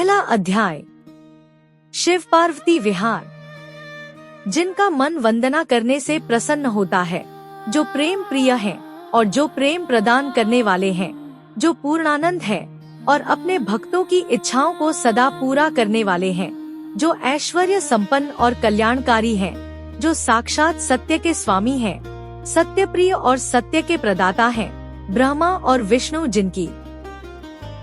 पहला अध्याय। शिव पार्वती विहार। जिनका मन वंदना करने से प्रसन्न होता है, जो प्रेम प्रिय हैं और जो प्रेम प्रदान करने वाले हैं, जो पूर्णानंद है और अपने भक्तों की इच्छाओं को सदा पूरा करने वाले हैं, जो ऐश्वर्य संपन्न और कल्याणकारी हैं, जो साक्षात सत्य के स्वामी हैं, सत्य प्रिय और सत्य के प्रदाता हैं, ब्रह्मा और विष्णु जिनकी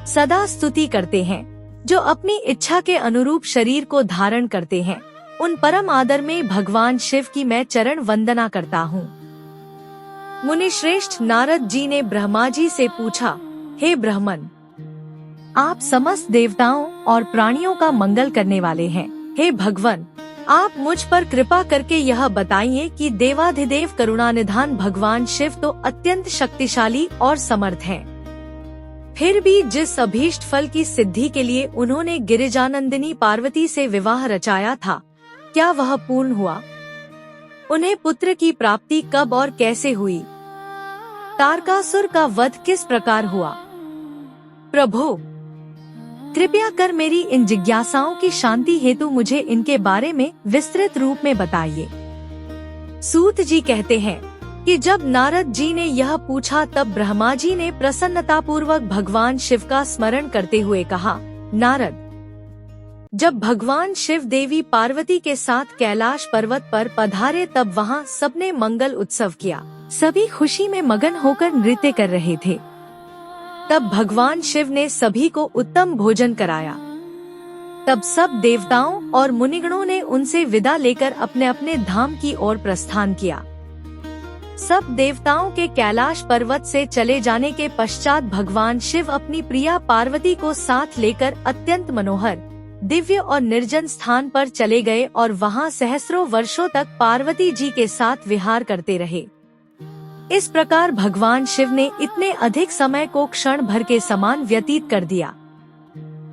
सदा स्तुति करते हैं, जो अपनी इच्छा के अनुरूप शरीर को धारण करते हैं, उन परम आदर में भगवान शिव की मैं चरण वंदना करता हूँ। मुनि श्रेष्ठ नारद जी ने ब्रह्मा जी से पूछा, हे ब्राह्मण, आप समस्त देवताओं और प्राणियों का मंगल करने वाले हैं। हे भगवान, आप मुझ पर कृपा करके यह बताइए कि देवाधिदेव करुणानिधान भगवान शिव तो अत्यंत शक्तिशाली और समर्थ हैं। फिर भी जिस अभीष्ट फल की सिद्धि के लिए उन्होंने गिरिजानंदिनी पार्वती से विवाह रचाया था, क्या वह पूर्ण हुआ? उन्हें पुत्र की प्राप्ति कब और कैसे हुई? तारकासुर का वध किस प्रकार हुआ? प्रभु, कृपया कर मेरी इन जिज्ञासाओं की शांति हेतु मुझे इनके बारे में विस्तृत रूप में बताइए। सूत जी कहते हैं कि जब नारद जी ने यह पूछा तब ब्रह्मा जी ने प्रसन्नतापूर्वक भगवान शिव का स्मरण करते हुए कहा, नारद, जब भगवान शिव देवी पार्वती के साथ कैलाश पर्वत पर पधारे तब वहाँ सबने मंगल उत्सव किया। सभी खुशी में मगन होकर नृत्य कर रहे थे। तब भगवान शिव ने सभी को उत्तम भोजन कराया। तब सब देवताओं और मुनिगणों ने उनसे विदा लेकर अपने अपने धाम की ओर प्रस्थान किया। सब देवताओं के कैलाश पर्वत से चले जाने के पश्चात भगवान शिव अपनी प्रिया पार्वती को साथ लेकर अत्यंत मनोहर, दिव्य और निर्जन स्थान पर चले गए और वहां सहस्रों वर्षों तक पार्वती जी के साथ विहार करते रहे। इस प्रकार भगवान शिव ने इतने अधिक समय को क्षण भर के समान व्यतीत कर दिया।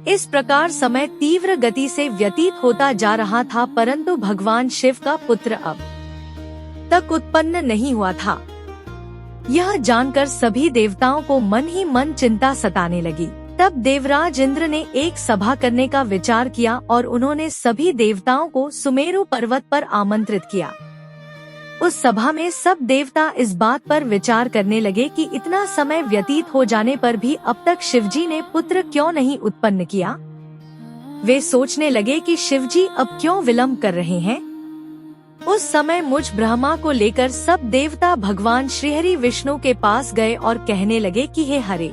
इस प्रकार समय तीव्र गति से व्यतीत होता जा रहा था, परंतु भगवान शिव का पुत्र अब तक उत्पन्न नहीं हुआ था। यह जानकर सभी देवताओं को मन ही मन चिंता सताने लगी। तब देवराज इंद्र ने एक सभा करने का विचार किया और उन्होंने सभी देवताओं को सुमेरु पर्वत पर आमंत्रित किया। उस सभा में सब देवता इस बात पर विचार करने लगे कि इतना समय व्यतीत हो जाने पर भी अब तक शिवजी ने पुत्र क्यों नहीं उत्पन्न किया। वे सोचने लगे कि शिवजी अब क्यों विलंब कर रहे हैं। उस समय मुझ ब्रह्मा को लेकर सब देवता भगवान श्रीहरि विष्णु के पास गए और कहने लगे कि हे हरे,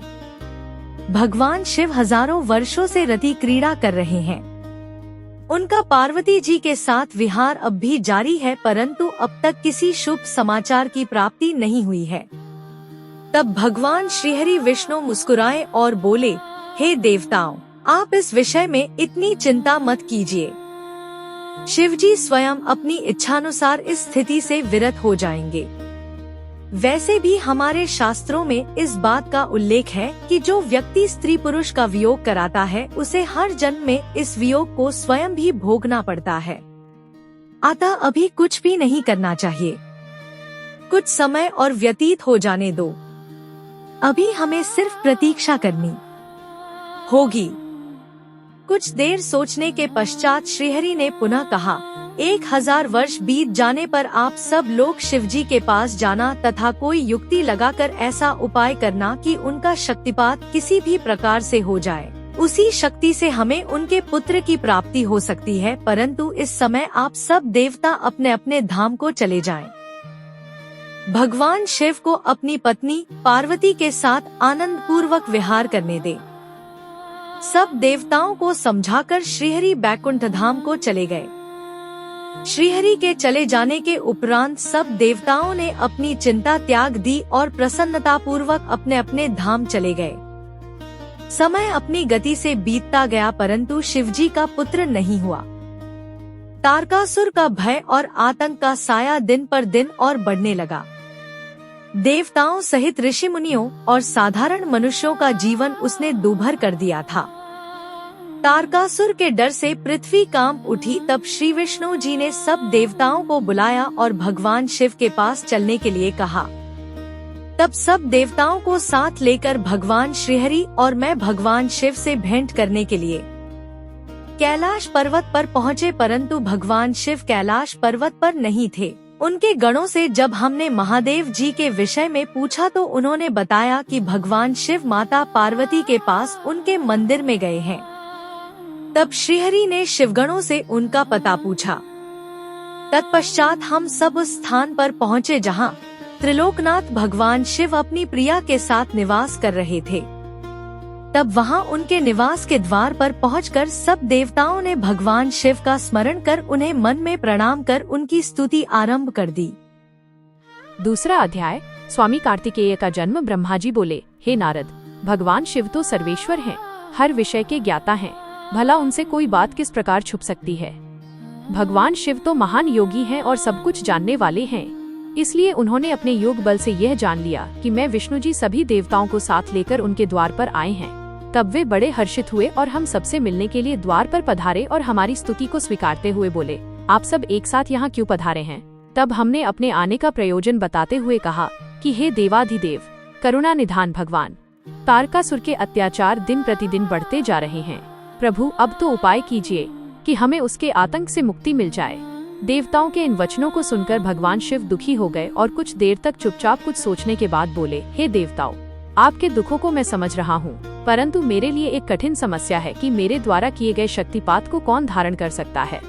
भगवान शिव हजारों वर्षों से रति क्रीड़ा कर रहे हैं। उनका पार्वती जी के साथ विहार अब भी जारी है, परंतु अब तक किसी शुभ समाचार की प्राप्ति नहीं हुई है। तब भगवान श्रीहरि विष्णु मुस्कुराए और बोले, हे देवताओं, आप इस विषय में इतनी चिंता मत कीजिए। शिवजी स्वयं अपनी इच्छानुसार इस स्थिति से विरत हो जाएंगे। वैसे भी हमारे शास्त्रों में इस बात का उल्लेख है कि जो व्यक्ति स्त्री पुरुष का वियोग कराता है उसे हर जन्म में इस वियोग को स्वयं भी भोगना पड़ता है। अतः अभी कुछ भी नहीं करना चाहिए। कुछ समय और व्यतीत हो जाने दो। अभी हमें सिर्फ प्रतीक्षा करनी होगी। कुछ देर सोचने के पश्चात श्रीहरि ने पुनः कहा, 1000 वर्ष बीत जाने पर आप सब लोग शिवजी के पास जाना तथा कोई युक्ति लगाकर ऐसा उपाय करना कि उनका शक्तिपात किसी भी प्रकार से हो जाए। उसी शक्ति से हमें उनके पुत्र की प्राप्ति हो सकती है, परंतु इस समय आप सब देवता अपने अपने धाम को चले जाएं। भगवान शिव को अपनी पत्नी पार्वती के साथ आनंद पूर्वक विहार करने दे। सब देवताओं को समझाकर श्रीहरि बैकुंठ धाम को चले गए। श्रीहरि के चले जाने के उपरांत सब देवताओं ने अपनी चिंता त्याग दी और प्रसन्नता पूर्वक अपने अपने धाम चले गए। समय अपनी गति से बीतता गया, परंतु शिवजी का पुत्र नहीं हुआ। तारकासुर का भय और आतंक का साया दिन पर दिन और बढ़ने लगा। देवताओं सहित ऋषि मुनियों और साधारण मनुष्यों का जीवन उसने दूभर कर दिया था। तारकासुर के डर से पृथ्वी कांप उठी। तब श्री विष्णु जी ने सब देवताओं को बुलाया और भगवान शिव के पास चलने के लिए कहा। तब सब देवताओं को साथ लेकर भगवान श्रीहरि और मैं भगवान शिव से भेंट करने के लिए कैलाश पर्वत पर पहुँचे, परंतु भगवान शिव कैलाश पर्वत पर नहीं थे। उनके गणों से जब हमने महादेव जी के विषय में पूछा तो उन्होंने बताया कि भगवान शिव माता पार्वती के पास उनके मंदिर में गए हैं। तब श्रीहरि ने शिवगणों से उनका पता पूछा। तत्पश्चात हम सब उस स्थान पर पहुँचे जहाँ त्रिलोकनाथ भगवान शिव अपनी प्रिया के साथ निवास कर रहे थे। तब वहां उनके निवास के द्वार पर पहुंचकर सब देवताओं ने भगवान शिव का स्मरण कर उन्हें मन में प्रणाम कर उनकी स्तुति आरंभ कर दी। दूसरा अध्याय। स्वामी कार्तिकेय का जन्म। ब्रह्मा जी बोले, हे नारद, भगवान शिव तो सर्वेश्वर हैं, हर विषय के ज्ञाता हैं, भला उनसे कोई बात किस प्रकार छुप सकती है। भगवान शिव तो महान योगी हैं और सब कुछ जानने वाले हैं, इसलिए उन्होंने अपने योग बल से यह जान लिया कि मैं विष्णु जी सभी देवताओं को साथ लेकर उनके द्वार पर आए हैं। तब वे बड़े हर्षित हुए और हम सबसे मिलने के लिए द्वार पर पधारे और हमारी स्तुति को स्वीकारते हुए बोले, आप सब एक साथ यहाँ क्यों पधारे हैं। तब हमने अपने आने का प्रयोजन बताते हुए कहा कि हे देवाधिदेव, करुणा निधान भगवान, तारकासुर के अत्याचार दिन प्रतिदिन बढ़ते जा रहे हैं। प्रभु, अब तो उपाय कीजिए कि हमें उसके आतंक से मुक्ति मिल जाए। देवताओं के इन वचनों को सुनकर भगवान शिव दुखी हो गए और कुछ देर तक चुपचाप कुछ सोचने के बाद बोले, हे देवताओं, आपके दुखों को मैं समझ रहा हूँ, परंतु मेरे लिए एक कठिन समस्या है कि मेरे द्वारा किए गए शक्तिपात को कौन धारण कर सकता है।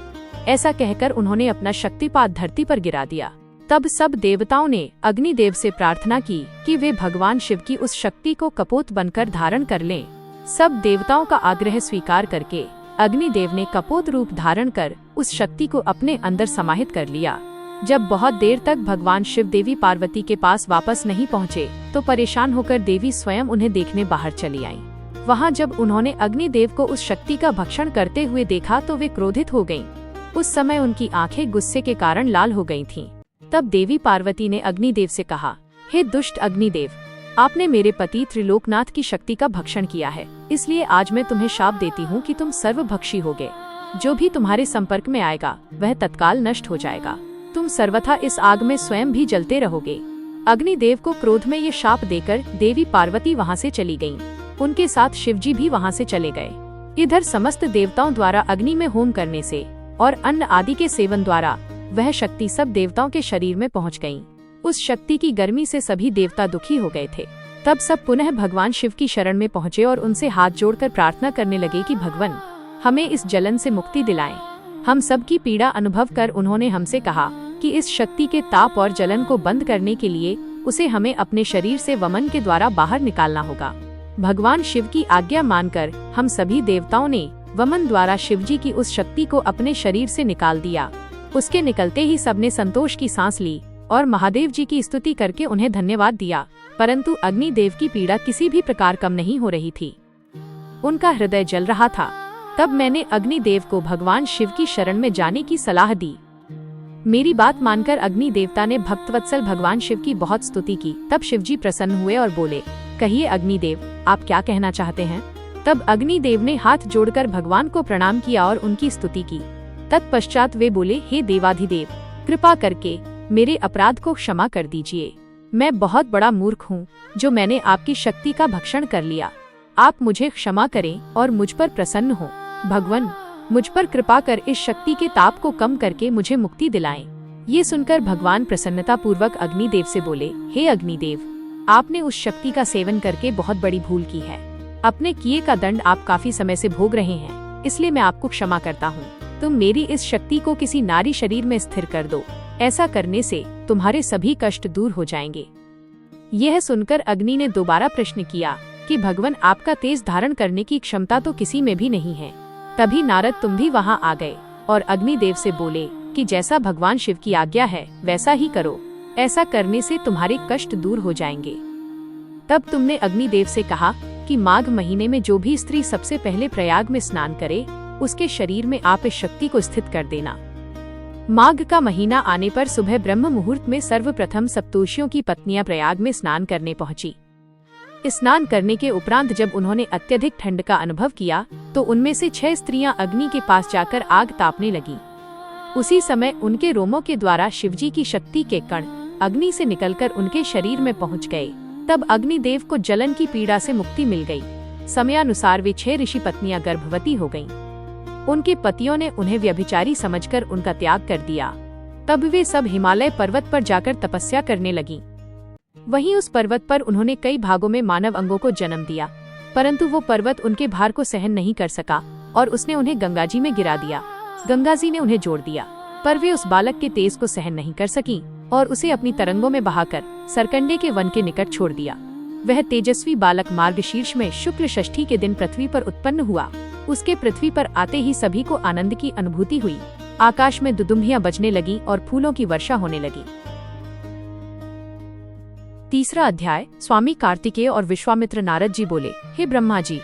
ऐसा कहकर उन्होंने अपना शक्तिपात धरती पर गिरा दिया। तब सब देवताओं ने अग्निदेव से प्रार्थना की कि वे भगवान शिव की उस शक्ति को कपोत बनकर धारण कर लें। सब देवताओं का आग्रह स्वीकार करके अग्निदेव ने कपोत रूप धारण कर उस शक्ति को अपने अंदर समाहित कर लिया। जब बहुत देर तक भगवान शिव देवी पार्वती के पास वापस नहीं पहुँचे तो परेशान होकर देवी स्वयं उन्हें देखने बाहर चली आईं। वहाँ जब उन्होंने अग्निदेव को उस शक्ति का भक्षण करते हुए देखा तो वे क्रोधित हो गयीं। उस समय उनकी आंखें गुस्से के कारण लाल हो गई थीं। तब देवी पार्वती ने अग्निदेव से कहा, हे दुष्ट अग्निदेव, आपने मेरे पति त्रिलोकनाथ की शक्ति का भक्षण किया है, इसलिए आज मैं तुम्हें शाप देती हूँ कि तुम सर्वभक्षी होगे। जो भी तुम्हारे संपर्क में आएगा वह तत्काल नष्ट हो जाएगा। तुम सर्वथा इस आग में स्वयं भी जलते रहोगे। अग्निदेव को क्रोध में ये शाप देकर देवी पार्वती वहाँ से चली गयीं। उनके साथ शिवजी भी वहाँ से चले गए। इधर समस्त देवताओं द्वारा अग्नि में होम करने से और अन्न आदि के सेवन द्वारा वह शक्ति सब देवताओं के शरीर में पहुँच गयी। उस शक्ति की गर्मी से सभी देवता दुखी हो गए थे। तब सब पुनः भगवान शिव की शरण में पहुँचे और उनसे हाथ जोड़कर प्रार्थना करने लगे कि भगवान, हमें इस जलन से मुक्ति दिलाएं। हम सब की पीड़ा अनुभव कर उन्होंने हमसे कहा कि इस शक्ति के ताप और जलन को बंद करने के लिए उसे हमें अपने शरीर से वमन के द्वारा बाहर निकालना होगा। भगवान शिव की आज्ञा मानकर हम सभी देवताओं ने वमन द्वारा शिवजी की उस शक्ति को अपने शरीर से निकाल दिया। उसके निकलते ही सबने संतोष की सांस ली और महादेव जी की स्तुति करके उन्हें धन्यवाद दिया, परंतु अग्निदेव की पीड़ा किसी भी प्रकार कम नहीं हो रही थी। उनका हृदय जल रहा था। तब मैंने अग्निदेव को भगवान शिव की शरण में जाने की सलाह दी। मेरी बात मानकर अग्नि देवता ने भक्तवत्सल भगवान शिव की बहुत स्तुति की। तब शिवजी प्रसन्न हुए और बोले, कहिए अग्निदेव, आप क्या कहना चाहते हैं। तब अग्निदेव ने हाथ जोड़कर भगवान को प्रणाम किया और उनकी स्तुति की। तत्पश्चात वे बोले, हे देवाधिदेव, कृपा करके मेरे अपराध को क्षमा कर दीजिए। मैं बहुत बड़ा मूर्ख हूँ जो मैंने आपकी शक्ति का भक्षण कर लिया। आप मुझे क्षमा करें और मुझ पर प्रसन्न हो। भगवान, मुझ पर कृपा कर इस शक्ति के ताप को कम करके मुझे मुक्ति दिलाएं। ये सुनकर भगवान प्रसन्नता पूर्वक अग्निदेव से बोले, हे अग्निदेव, आपने उस शक्ति का सेवन करके बहुत बड़ी भूल की है। अपने किए का दंड आप काफी समय से भोग रहे हैं, इसलिए मैं आपको क्षमा करता हूँ। तुम मेरी इस शक्ति को किसी नारी शरीर में स्थिर कर दो। ऐसा करने से तुम्हारे सभी कष्ट दूर हो जाएंगे। यह सुनकर अग्नि ने दोबारा प्रश्न किया कि भगवान, आपका तेज धारण करने की क्षमता तो किसी में भी नहीं है। तभी नारद तुम भी वहाँ आ गए और अग्निदेव से बोले कि जैसा भगवान शिव की आज्ञा है वैसा ही करो। ऐसा करने से तुम्हारे कष्ट दूर हो जाएंगे। तब तुमने अग्निदेव से कहा कि माघ महीने में जो भी स्त्री सबसे पहले प्रयाग में स्नान करे उसके शरीर में आप इस शक्ति को स्थित कर देना। माघ का महीना आने पर सुबह ब्रह्म मुहूर्त में सर्वप्रथम सप्तर्षियों की पत्नियां प्रयाग में स्नान करने पहुंची। स्नान करने के उपरांत जब उन्होंने अत्यधिक ठंड का अनुभव किया तो उनमें से 6 स्त्रियां अग्नि के पास जाकर आग तापने लगी। उसी समय उनके रोमों के द्वारा शिवजी की शक्ति के कण अग्नि से निकलकर उनके शरीर में पहुंच गए। तब अग्निदेव को जलन की पीड़ा से मुक्ति मिल गई। समयानुसार वे 6 ऋषि पत्नियां गर्भवती हो गईं। उनके पतियों ने उन्हें व्यभिचारी समझकर उनका त्याग कर दिया। तब वे सब हिमालय पर्वत पर जाकर तपस्या करने लगीं। वहीं उस पर्वत पर उन्होंने कई भागों में मानव अंगों को जन्म दिया, परंतु वो पर्वत उनके भार को सहन नहीं कर सका और उसने उन्हें गंगा जी में गिरा दिया। गंगा जी ने उन्हें जोड़ दिया, पर वे उस बालक के तेज को सहन नहीं कर सकी और उसे अपनी तरंगों में बहाकर सरकंडे के वन के निकट छोड़ दिया। वह तेजस्वी बालक मार्गशीर्ष में शुक्ल षष्ठी के दिन पृथ्वी पर उत्पन्न हुआ। उसके पृथ्वी पर आते ही सभी को आनंद की अनुभूति हुई। आकाश में दुदुम्बियां बजने लगी और फूलों की वर्षा होने लगी। तीसरा अध्याय। स्वामी कार्तिकेय और विश्वामित्र। नारद जी बोले, हे ब्रह्मा जी,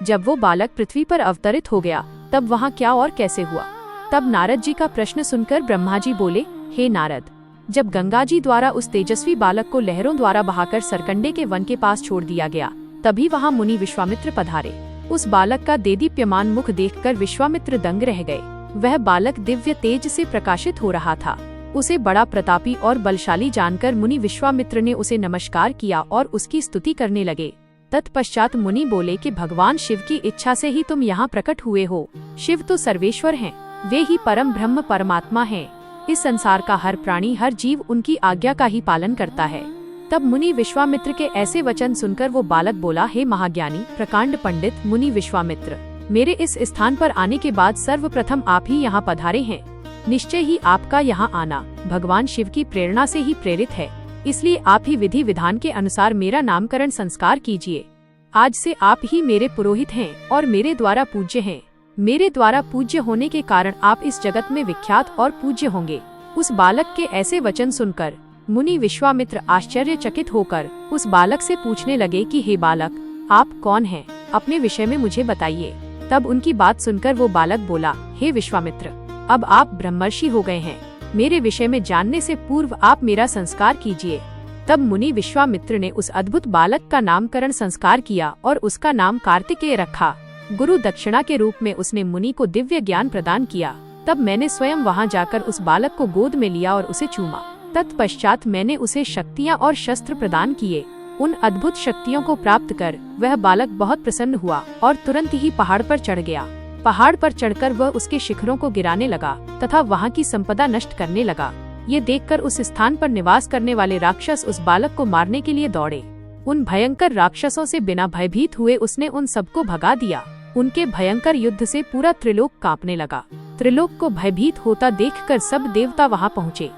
जब वो बालक पृथ्वी पर अवतरित हो गया तब वहाँ क्या और कैसे हुआ? तब नारद जी का प्रश्न सुनकर ब्रह्मा जी बोले, हे नारद, जब गंगा जी द्वारा उस तेजस्वी बालक को लहरों द्वारा बहाकर सरकंडे के वन के पास छोड़ दिया गया, तभी वहाँ मुनि विश्वामित्र पधारे। उस बालक का देदीप्यमान मुख देखकर विश्वामित्र दंग रह गए। वह बालक दिव्य तेज से प्रकाशित हो रहा था। उसे बड़ा प्रतापी और बलशाली जानकर मुनि विश्वामित्र ने उसे नमस्कार किया और उसकी स्तुति करने लगे। तत्पश्चात मुनि बोले कि भगवान शिव की इच्छा से ही तुम यहाँ प्रकट हुए हो। शिव तो सर्वेश्वर हैं, वे ही परम ब्रह्म परमात्मा हैं। इस संसार का हर प्राणी, हर जीव उनकी आज्ञा का ही पालन करता है। तब मुनि विश्वामित्र के ऐसे वचन सुनकर वो बालक बोला, हे महाज्ञानी प्रकांड पंडित मुनि विश्वामित्र, मेरे इस स्थान पर आने के बाद सर्वप्रथम आप ही यहाँ पधारे हैं। निश्चय ही आपका यहाँ आना भगवान शिव की प्रेरणा से ही प्रेरित है, इसलिए आप ही विधि विधान के अनुसार मेरा नामकरण संस्कार कीजिए। आज से आप ही मेरे पुरोहित हैं और मेरे द्वारा पूज्य हैं। मेरे द्वारा पूज्य होने के कारण आप इस जगत में विख्यात और पूज्य होंगे। उस बालक के ऐसे वचन सुनकर मुनि विश्वामित्र आश्चर्यचकित होकर उस बालक से पूछने लगे कि हे बालक, आप कौन हैं? अपने विषय में मुझे बताइए। तब उनकी बात सुनकर वो बालक बोला, हे विश्वामित्र, अब आप ब्रह्मर्षि हो गए हैं। मेरे विषय में जानने से पूर्व आप मेरा संस्कार कीजिए। तब मुनि विश्वामित्र ने उस अद्भुत बालक का नामकरण संस्कार किया और उसका नाम कार्तिकेय रखा। गुरु दक्षिणा के रूप में उसने मुनि को दिव्य ज्ञान प्रदान किया। तब मैंने स्वयं वहां जाकर उस बालक को गोद में लिया और उसे चूमा। तत्पश्चात मैंने उसे शक्तियां और शस्त्र प्रदान किए। उन अद्भुत शक्तियों को प्राप्त कर वह बालक बहुत प्रसन्न हुआ और तुरंत ही पहाड़ पर चढ़ गया। पहाड़ पर चढ़कर वह उसके शिखरों को गिराने लगा तथा वहाँ की संपदा नष्ट करने लगा। ये देखकर उस स्थान पर निवास करने वाले राक्षस उस बालक को मारने के लिए दौड़े। उन भयंकर राक्षसों से बिना भयभीत हुए उसने उन सबको भगा दिया। उनके भयंकर युद्ध से पूरा त्रिलोक कांपने लगा। त्रिलोक को भयभीत होता देखकर सब देवता वहां पहुँचे।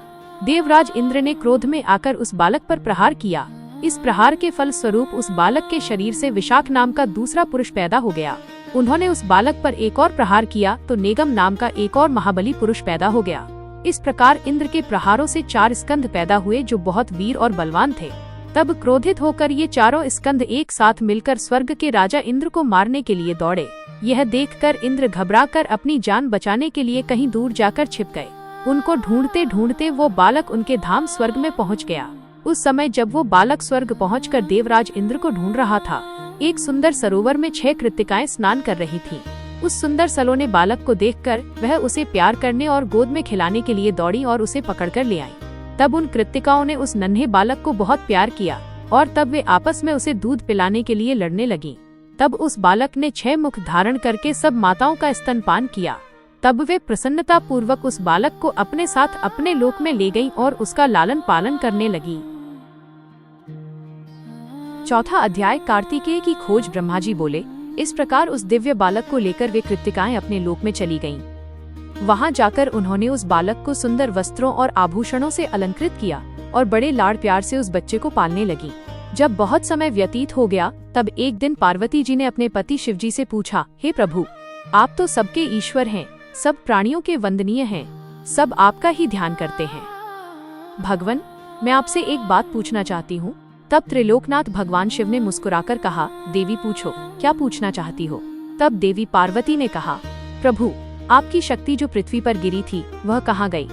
देवराज इंद्र ने क्रोध में आकर उस बालक पर प्रहार किया। इस प्रहार के फल स्वरूप उस बालक के शरीर से विशाख नाम का दूसरा पुरुष पैदा हो गया। उन्होंने उस बालक पर एक और प्रहार किया तो नेगम नाम का एक और महाबली पुरुष पैदा हो गया। इस प्रकार इंद्र के प्रहारों से 4 स्कंद पैदा हुए जो बहुत वीर और बलवान थे। तब क्रोधित होकर ये चारों स्कंद एक साथ मिलकर स्वर्ग के राजा इंद्र को मारने के लिए दौड़े। यह देखकर इंद्र घबराकर अपनी जान बचाने के लिए कहीं दूर जाकर छिप गए। उनको ढूंढते ढूंढते वो बालक उनके धाम स्वर्ग में पहुंच गया। उस समय जब वो बालक स्वर्ग पहुंचकर देवराज इंद्र को ढूंढ रहा था, एक सुंदर सरोवर में 6 कृत्तिकाएं स्नान कर रही थीं। उस सुंदर सलोने बालक को देखकर वह उसे प्यार करने और गोद में खिलाने के लिए दौड़ी और उसे पकड़कर ले आई। तब उन कृत्तिकाओं ने उस नन्हे बालक को बहुत प्यार किया और तब वे आपस में उसे दूध पिलाने के लिए लड़ने लगी। तब उस बालक ने 6 मुख धारण करके सब माताओं का स्तनपान किया। तब वे प्रसन्नता पूर्वक उस बालक को अपने साथ अपने लोक में ले गईं और उसका लालन पालन करने लगी। चौथा अध्याय। कार्तिकेय की खोज। ब्रह्मा जी बोले, इस प्रकार उस दिव्य बालक को लेकर वे कृत्तिकाएं अपने लोक में चली गईं। वहां जाकर उन्होंने उस बालक को सुंदर वस्त्रों और आभूषणों से अलंकृत किया और बड़े लाड़ प्यार से उस बच्चे को पालने लगी। जब बहुत समय व्यतीत हो गया तब एक दिन पार्वती जी ने अपने पति शिवजी से पूछा, हे प्रभु, आप तो सबके ईश्वर हैं, सब प्राणियों के वंदनीय हैं, सब आपका ही ध्यान करते हैं। भगवान, मैं आपसे एक बात पूछना चाहती हूँ। तब त्रिलोकनाथ भगवान शिव ने मुस्कुराकर कहा, देवी पूछो, क्या पूछना चाहती हो? तब देवी पार्वती ने कहा, प्रभु, आपकी शक्ति जो पृथ्वी पर गिरी थी वह कहाँ गई?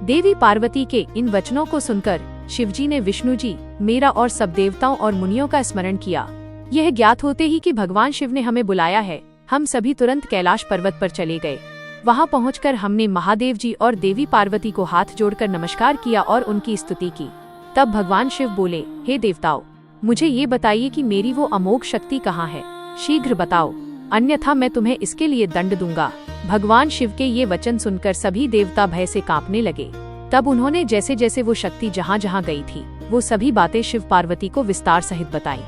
देवी पार्वती के इन वचनों को सुनकर शिवजी ने विष्णु जी, मेरा और सब देवताओं और मुनियों का स्मरण किया। यह ज्ञात होते ही कि भगवान शिव ने हमें बुलाया है, हम सभी तुरंत कैलाश पर्वत पर चले गए। वहां पहुंचकर हमने महादेव जी और देवी पार्वती को हाथ जोड़कर नमस्कार किया और उनकी स्तुति की। तब भगवान शिव बोले, हे देवताओं, मुझे ये बताइए कि मेरी वो अमोघ शक्ति कहाँ है, शीघ्र बताओ, अन्यथा मैं तुम्हें इसके लिए दंड दूंगा। भगवान शिव के ये वचन सुनकर सभी देवता भय से कांपने लगे। तब उन्होंने जैसे जैसे वो शक्ति जहाँ जहाँ गई थी वो सभी बातें शिव पार्वती को विस्तार सहित बताई।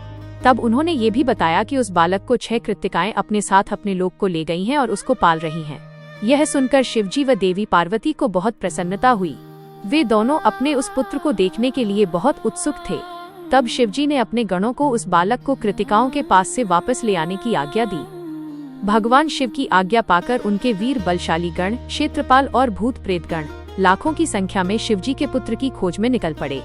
तब उन्होंने ये भी बताया कि उस बालक को 6 कृत्तिकाएं अपने साथ अपने लोक को ले गई हैं और उसको पाल रही हैं। यह सुनकर शिवजी व देवी पार्वती को बहुत प्रसन्नता हुई। वे दोनों अपने उस पुत्र को देखने के लिए बहुत उत्सुक थे। तब शिवजी ने अपने गणों को उस बालक को कृत्तिकाओं के पास से वापस ले आने की आज्ञा दी। भगवान शिव की आज्ञा पाकर उनके वीर बलशाली गण, क्षेत्रपाल और भूत प्रेत गण लाखों की संख्या में शिवजी के पुत्र की खोज में निकल पड़े।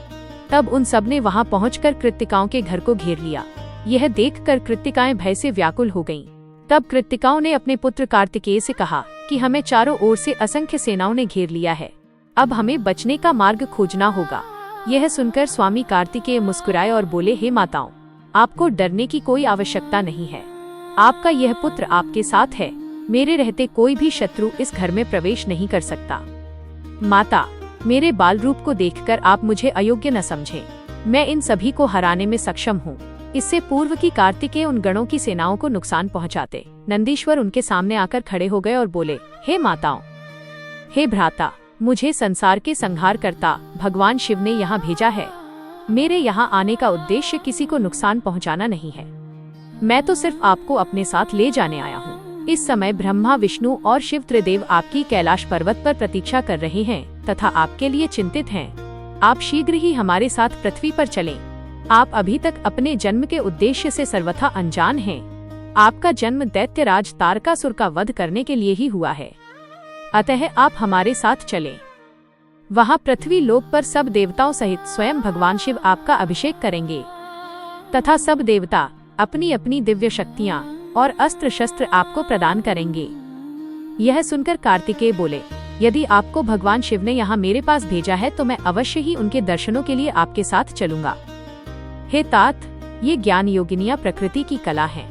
तब उन सब ने वहां पहुंचकर कृत्तिकाओं के घर को घेर लिया। यह देखकर कृत्तिकाएं भय से व्याकुल हो गईं। तब कृत्तिकाओं ने अपने पुत्र कार्तिकेय से कहा कि हमें चारों ओर से असंख्य सेनाओं ने घेर लिया है, अब हमें बचने का मार्ग खोजना होगा। यह सुनकर स्वामी कार्तिकेय मुस्कुराए और बोले, हे माताओं, आपको डरने की कोई आवश्यकता नहीं है। आपका यह पुत्र आपके साथ है। मेरे रहते कोई भी शत्रु इस घर में प्रवेश नहीं कर सकता। माता, मेरे बाल रूप को देखकर आप मुझे अयोग्य न समझें। मैं इन सभी को हराने में सक्षम हूँ। इससे पूर्व की कार्तिकेय उन गणों की सेनाओं को नुकसान पहुँचाते, नंदीश्वर उनके सामने आकर खड़े हो गए और बोले, हे माताओं, हे भ्राता, मुझे संसार के संहार करता भगवान शिव ने यहाँ भेजा है। मेरे यहाँ आने का उद्देश्य किसी को नुकसान पहुँचाना नहीं है। मैं तो सिर्फ आपको अपने साथ ले जाने आया हूँ। इस समय ब्रह्मा, विष्णु और शिव त्रिदेव आपकी कैलाश पर्वत पर प्रतीक्षा कर रहे हैं तथा आपके लिए चिंतित हैं। आप शीघ्र ही हमारे साथ पृथ्वी पर चलें। आप अभी तक अपने जन्म के उद्देश्य से सर्वथा अनजान हैं। आपका जन्म दैत्यराज तारकासुर का वध करने के लिए ही हुआ है, अतः आप हमारे साथ चलें। वहां पृथ्वी लोक पर सब देवताओं सहित स्वयं भगवान शिव आपका अभिषेक करेंगे तथा सब देवता अपनी अपनी दिव्य शक्तियां और अस्त्र शस्त्र आपको प्रदान करेंगे। यह सुनकर कार्तिकेय बोले, यदि आपको भगवान शिव ने यहाँ मेरे पास भेजा है तो मैं अवश्य ही उनके दर्शनों के लिए आपके साथ चलूंगा। हे तात, ये ज्ञान योगिनियां प्रकृति की कला है।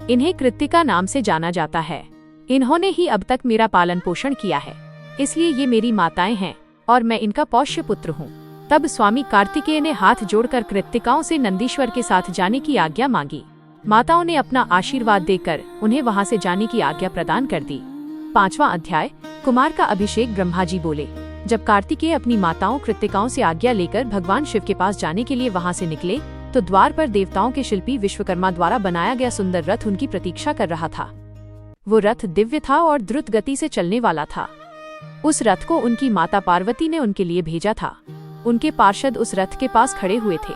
इन्हें कृत्तिका नाम से जाना जाता है। इन्होंने ही अब तक मेरा पालन पोषण किया है, इसलिए ये मेरी माताएं हैं और मैं इनका पौष्य पुत्र हूँ। तब स्वामी कार्तिकेय ने हाथ जोड़कर कृत्तिकाओं से नंदीश्वर के साथ जाने की आज्ञा मांगी। माताओं ने अपना आशीर्वाद देकर उन्हें वहां से जाने की आज्ञा प्रदान कर दी। 5वां अध्याय, कुमार का अभिषेक। ब्रह्मा जी बोले, जब कार्तिकेय अपनी माताओं कृत्तिकाओं से आज्ञा लेकर भगवान शिव के पास जाने के लिए वहां से निकले तो द्वार पर देवताओं के शिल्पी विश्वकर्मा द्वारा बनाया गया सुंदर रथ उनकी प्रतीक्षा कर रहा था। वो रथ दिव्य था और द्रुत गति से चलने वाला था। उस रथ को उनकी माता पार्वती ने उनके लिए भेजा था। उनके पार्षद उस रथ के पास खड़े हुए थे।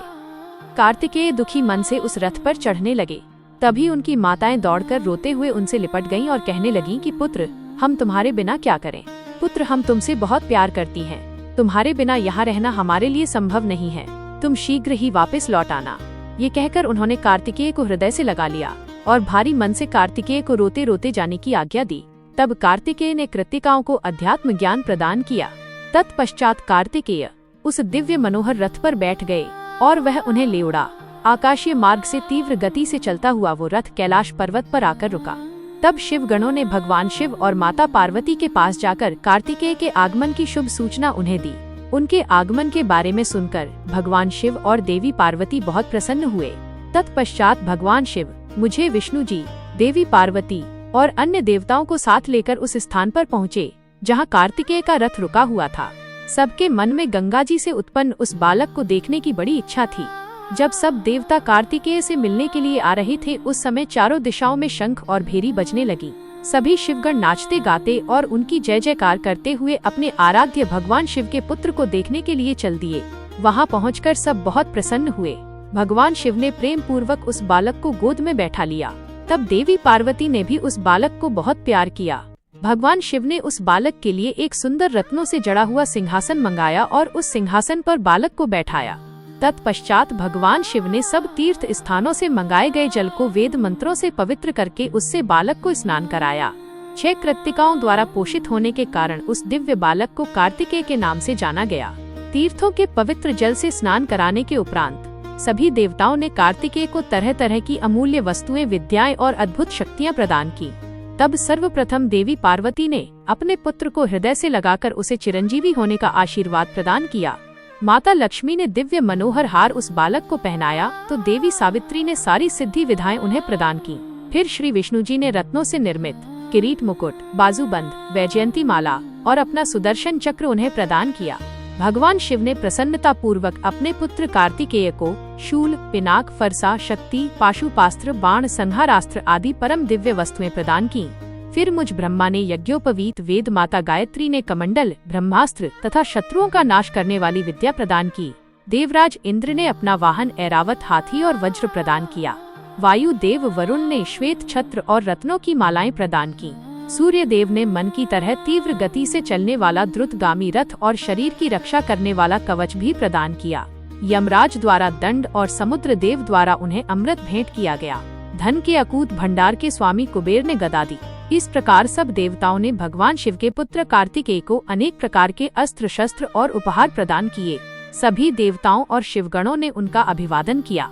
कार्तिकेय दुखी मन से उस रथ पर चढ़ने लगे। तभी उनकी माताएं दौड़कर रोते हुए उनसे लिपट गईं और कहने लगीं कि पुत्र, हम तुम्हारे बिना क्या करें। पुत्र, हम तुमसे बहुत प्यार करती हैं। तुम्हारे बिना यहाँ रहना हमारे लिए संभव नहीं है। तुम शीघ्र ही वापस लौट आना। ये कहकर उन्होंने कार्तिकेय को हृदय से लगा लिया और भारी मन से कार्तिकेय को रोते रोते जाने की आज्ञा दी। तब कार्तिकेय ने कृत्तिकाओं को अध्यात्म ज्ञान प्रदान किया। तत्पश्चात कार्तिकेय उस दिव्य मनोहर रथ पर बैठ गए और वह उन्हें ले उड़ा। आकाशीय मार्ग से तीव्र गति से चलता हुआ वो रथ कैलाश पर्वत पर आकर रुका। तब शिव गणों ने भगवान शिव और माता पार्वती के पास जाकर कार्तिकेय के आगमन की शुभ सूचना उन्हें दी। उनके आगमन के बारे में सुनकर भगवान शिव और देवी पार्वती बहुत प्रसन्न हुए। तत्पश्चात भगवान शिव मुझे, विष्णु जी, देवी पार्वती और अन्य देवताओं को साथ लेकर उस स्थान पर पहुँचे जहाँ कार्तिकेय का रथ रुका हुआ था। सबके मन में गंगा जी से उत्पन्न उस बालक को देखने की बड़ी इच्छा थी। जब सब देवता कार्तिकेय से मिलने के लिए आ रहे थे उस समय चारों दिशाओं में शंख और भेरी बजने लगी। सभी शिवगण नाचते गाते और उनकी जय जयकार करते हुए अपने आराध्य भगवान शिव के पुत्र को देखने के लिए चल दिए। वहां पहुंचकर सब बहुत प्रसन्न हुए। भगवान शिव ने प्रेम पूर्वक उस बालक को गोद में बैठा लिया। तब देवी पार्वती ने भी उस बालक को बहुत प्यार किया। भगवान शिव ने उस बालक के लिए एक सुंदर रत्नों से जड़ा हुआ सिंहासन मंगाया और उस सिंहासन पर बालक को बैठाया। तत्पश्चात भगवान शिव ने सब तीर्थ स्थानों से मंगाए गए जल को वेद मंत्रों से पवित्र करके उससे बालक को स्नान कराया। 6 कृत्तिकाओं द्वारा पोषित होने के कारण उस दिव्य बालक को कार्तिकेय के नाम से जाना गया। तीर्थों के पवित्र जल से स्नान कराने के उपरांत सभी देवताओं ने कार्तिकेय को तरह तरह की अमूल्य वस्तुएं, विद्याएं और अद्भुत शक्तियां प्रदान की। तब सर्वप्रथम देवी पार्वती ने अपने पुत्र को हृदय से लगाकर उसे चिरंजीवी होने का आशीर्वाद प्रदान किया। माता लक्ष्मी ने दिव्य मनोहर हार उस बालक को पहनाया तो देवी सावित्री ने सारी सिद्धि विधाएं उन्हें प्रदान की। फिर श्री विष्णु जी ने रत्नों से निर्मित किरीट मुकुट, बाजूबंद, वैजयंती माला और अपना सुदर्शन चक्र उन्हें प्रदान किया। भगवान शिव ने प्रसन्नता पूर्वक अपने पुत्र कार्तिकेय को शूल, पिनाक, फरसा, शक्ति, पाशुपास्त्र, बाण, संहारास्त्र आदि परम दिव्य वस्तुएं प्रदान की। फिर मुझ ब्रह्मा ने यज्ञोपवीत वेद, माता गायत्री ने कमंडल, ब्रह्मास्त्र तथा शत्रुओं का नाश करने वाली विद्या प्रदान की। देवराज इंद्र ने अपना वाहन ऐरावत हाथी और वज्र प्रदान किया। वायु देव वरुण ने श्वेत छत्र और रत्नों की मालाएं प्रदान की। सूर्य देव ने मन की तरह तीव्र गति से चलने वाला द्रुतगामी रथ और शरीर की रक्षा करने वाला कवच भी प्रदान किया। यमराज द्वारा दंड और समुद्र देव द्वारा उन्हें अमृत भेंट किया गया। धन के अकूत भंडार के स्वामी कुबेर ने गदा दी। इस प्रकार सब देवताओं ने भगवान शिव के पुत्र कार्तिकेय को अनेक प्रकार के अस्त्र शस्त्र और उपहार प्रदान किए। सभी देवताओं और शिवगणों ने उनका अभिवादन किया।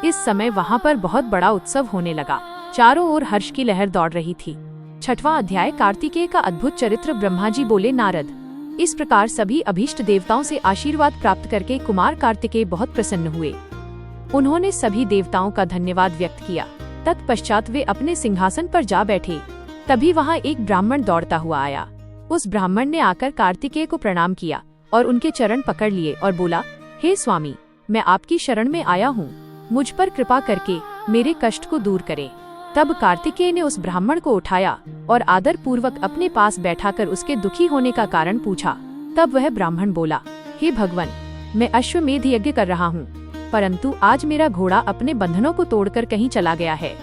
इस समय वहाँ पर बहुत बड़ा उत्सव होने लगा। चारों ओर हर्ष की लहर दौड़ रही थी। 6वां अध्याय कार्तिकेय का अद्भुत चरित्र। ब्रह्मा जी बोले, नारद, इस प्रकार सभी अभीष्ट देवताओं से आशीर्वाद प्राप्त करके कुमार कार्तिकेय बहुत प्रसन्न हुए। उन्होंने सभी देवताओं का धन्यवाद व्यक्त किया। तत्पश्चात वे अपने सिंहासन पर जा बैठे। तभी वहाँ एक ब्राह्मण दौड़ता हुआ आया। उस ब्राह्मण ने आकर कार्तिकेय को प्रणाम किया और उनके चरण पकड़ लिए और बोला, हे स्वामी, मैं आपकी शरण में आया हूँ, मुझ पर कृपा करके मेरे कष्ट को दूर करें। तब कार्तिकेय ने उस ब्राह्मण को उठाया और आदर पूर्वक अपने पास बैठाकर उसके दुखी होने का कारण पूछा। तब वह ब्राह्मण बोला, हे भगवान, मैं अश्वमेध यज्ञ कर रहा हूँ, परंतु आज मेरा घोड़ा अपने बंधनों को तोड़कर कहीं चला गया है।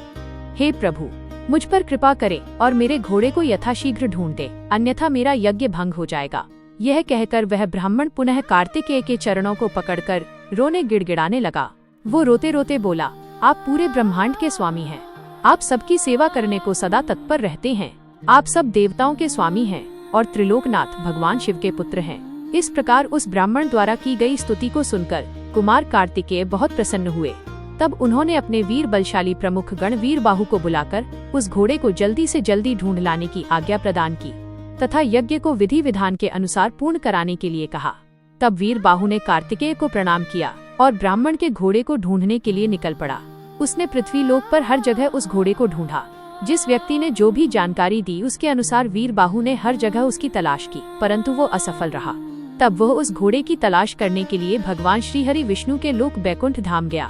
हे प्रभु, मुझ पर कृपा करे और मेरे घोड़े को यथाशीघ्र ढूंढ दे, अन्यथा मेरा यज्ञ भंग हो जाएगा। यह कहकर वह ब्राह्मण पुनः कार्तिकेय के चरणों को पकड़कर रोने गिड़गिड़ाने लगा। वो रोते रोते बोला, आप पूरे ब्रह्मांड के स्वामी हैं, आप सबकी सेवा करने को सदा तत्पर रहते हैं, आप सब देवताओं के स्वामी हैं और त्रिलोकनाथ भगवान शिव के पुत्र हैं। इस प्रकार उस ब्राह्मण द्वारा की गई स्तुति को सुनकर कुमार कार्तिकेय बहुत प्रसन्न हुए। तब उन्होंने अपने वीर बलशाली प्रमुख गण वीरबाहु को बुलाकर उस घोड़े को जल्दी से जल्दी ढूंढ लाने की आज्ञा प्रदान की तथा यज्ञ को विधि विधान के अनुसार पूर्ण कराने के लिए कहा। तब वीरबाहु ने कार्तिकेय को प्रणाम किया और ब्राह्मण के घोड़े को ढूंढने के लिए निकल पड़ा। उसने पृथ्वी लोक पर हर जगह उस घोड़े को ढूंढा। जिस व्यक्ति ने जो भी जानकारी दी उसके अनुसार वीरबाहु ने हर जगह उसकी तलाश की, परंतु वो असफल रहा। तब वह उस घोड़े की तलाश करने के लिए भगवान श्रीहरि विष्णु के लोक बैकुंठ धाम गया।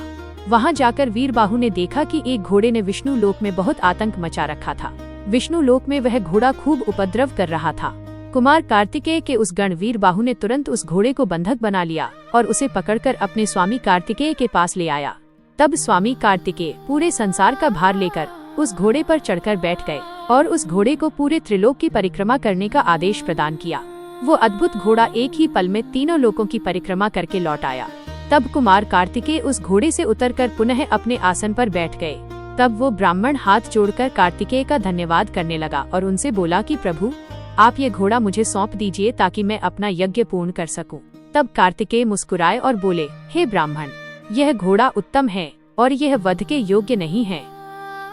वहाँ जाकर वीरबाहु ने देखा कि एक घोड़े ने विष्णु लोक में बहुत आतंक मचा रखा था। विष्णु लोक में वह घोड़ा खूब उपद्रव कर रहा था। कुमार कार्तिकेय के उस गण वीरबाहु ने तुरंत उस घोड़े को बंधक बना लिया और उसे पकड़कर अपने स्वामी कार्तिकेय के पास ले आया। तब स्वामी कार्तिकेय पूरे संसार का भार लेकर उस घोड़े पर चढ़कर बैठ गए और उस घोड़े को पूरे त्रिलोक की परिक्रमा करने का आदेश प्रदान किया। वो अद्भुत घोड़ा एक ही पल में तीनों लोकों की परिक्रमा करके लौट आया। तब कुमार कार्तिकेय उस घोड़े से उतरकर पुनः अपने आसन पर बैठ गए। तब वो ब्राह्मण हाथ जोड़कर कार्तिकेय का धन्यवाद करने लगा और उनसे बोला कि प्रभु, आप ये घोड़ा मुझे सौंप दीजिए ताकि मैं अपना यज्ञ पूर्ण कर सकूं। तब कार्तिकेय मुस्कुराए और बोले, हे ब्राह्मण, यह घोड़ा उत्तम है और यह वध के योग्य नहीं है,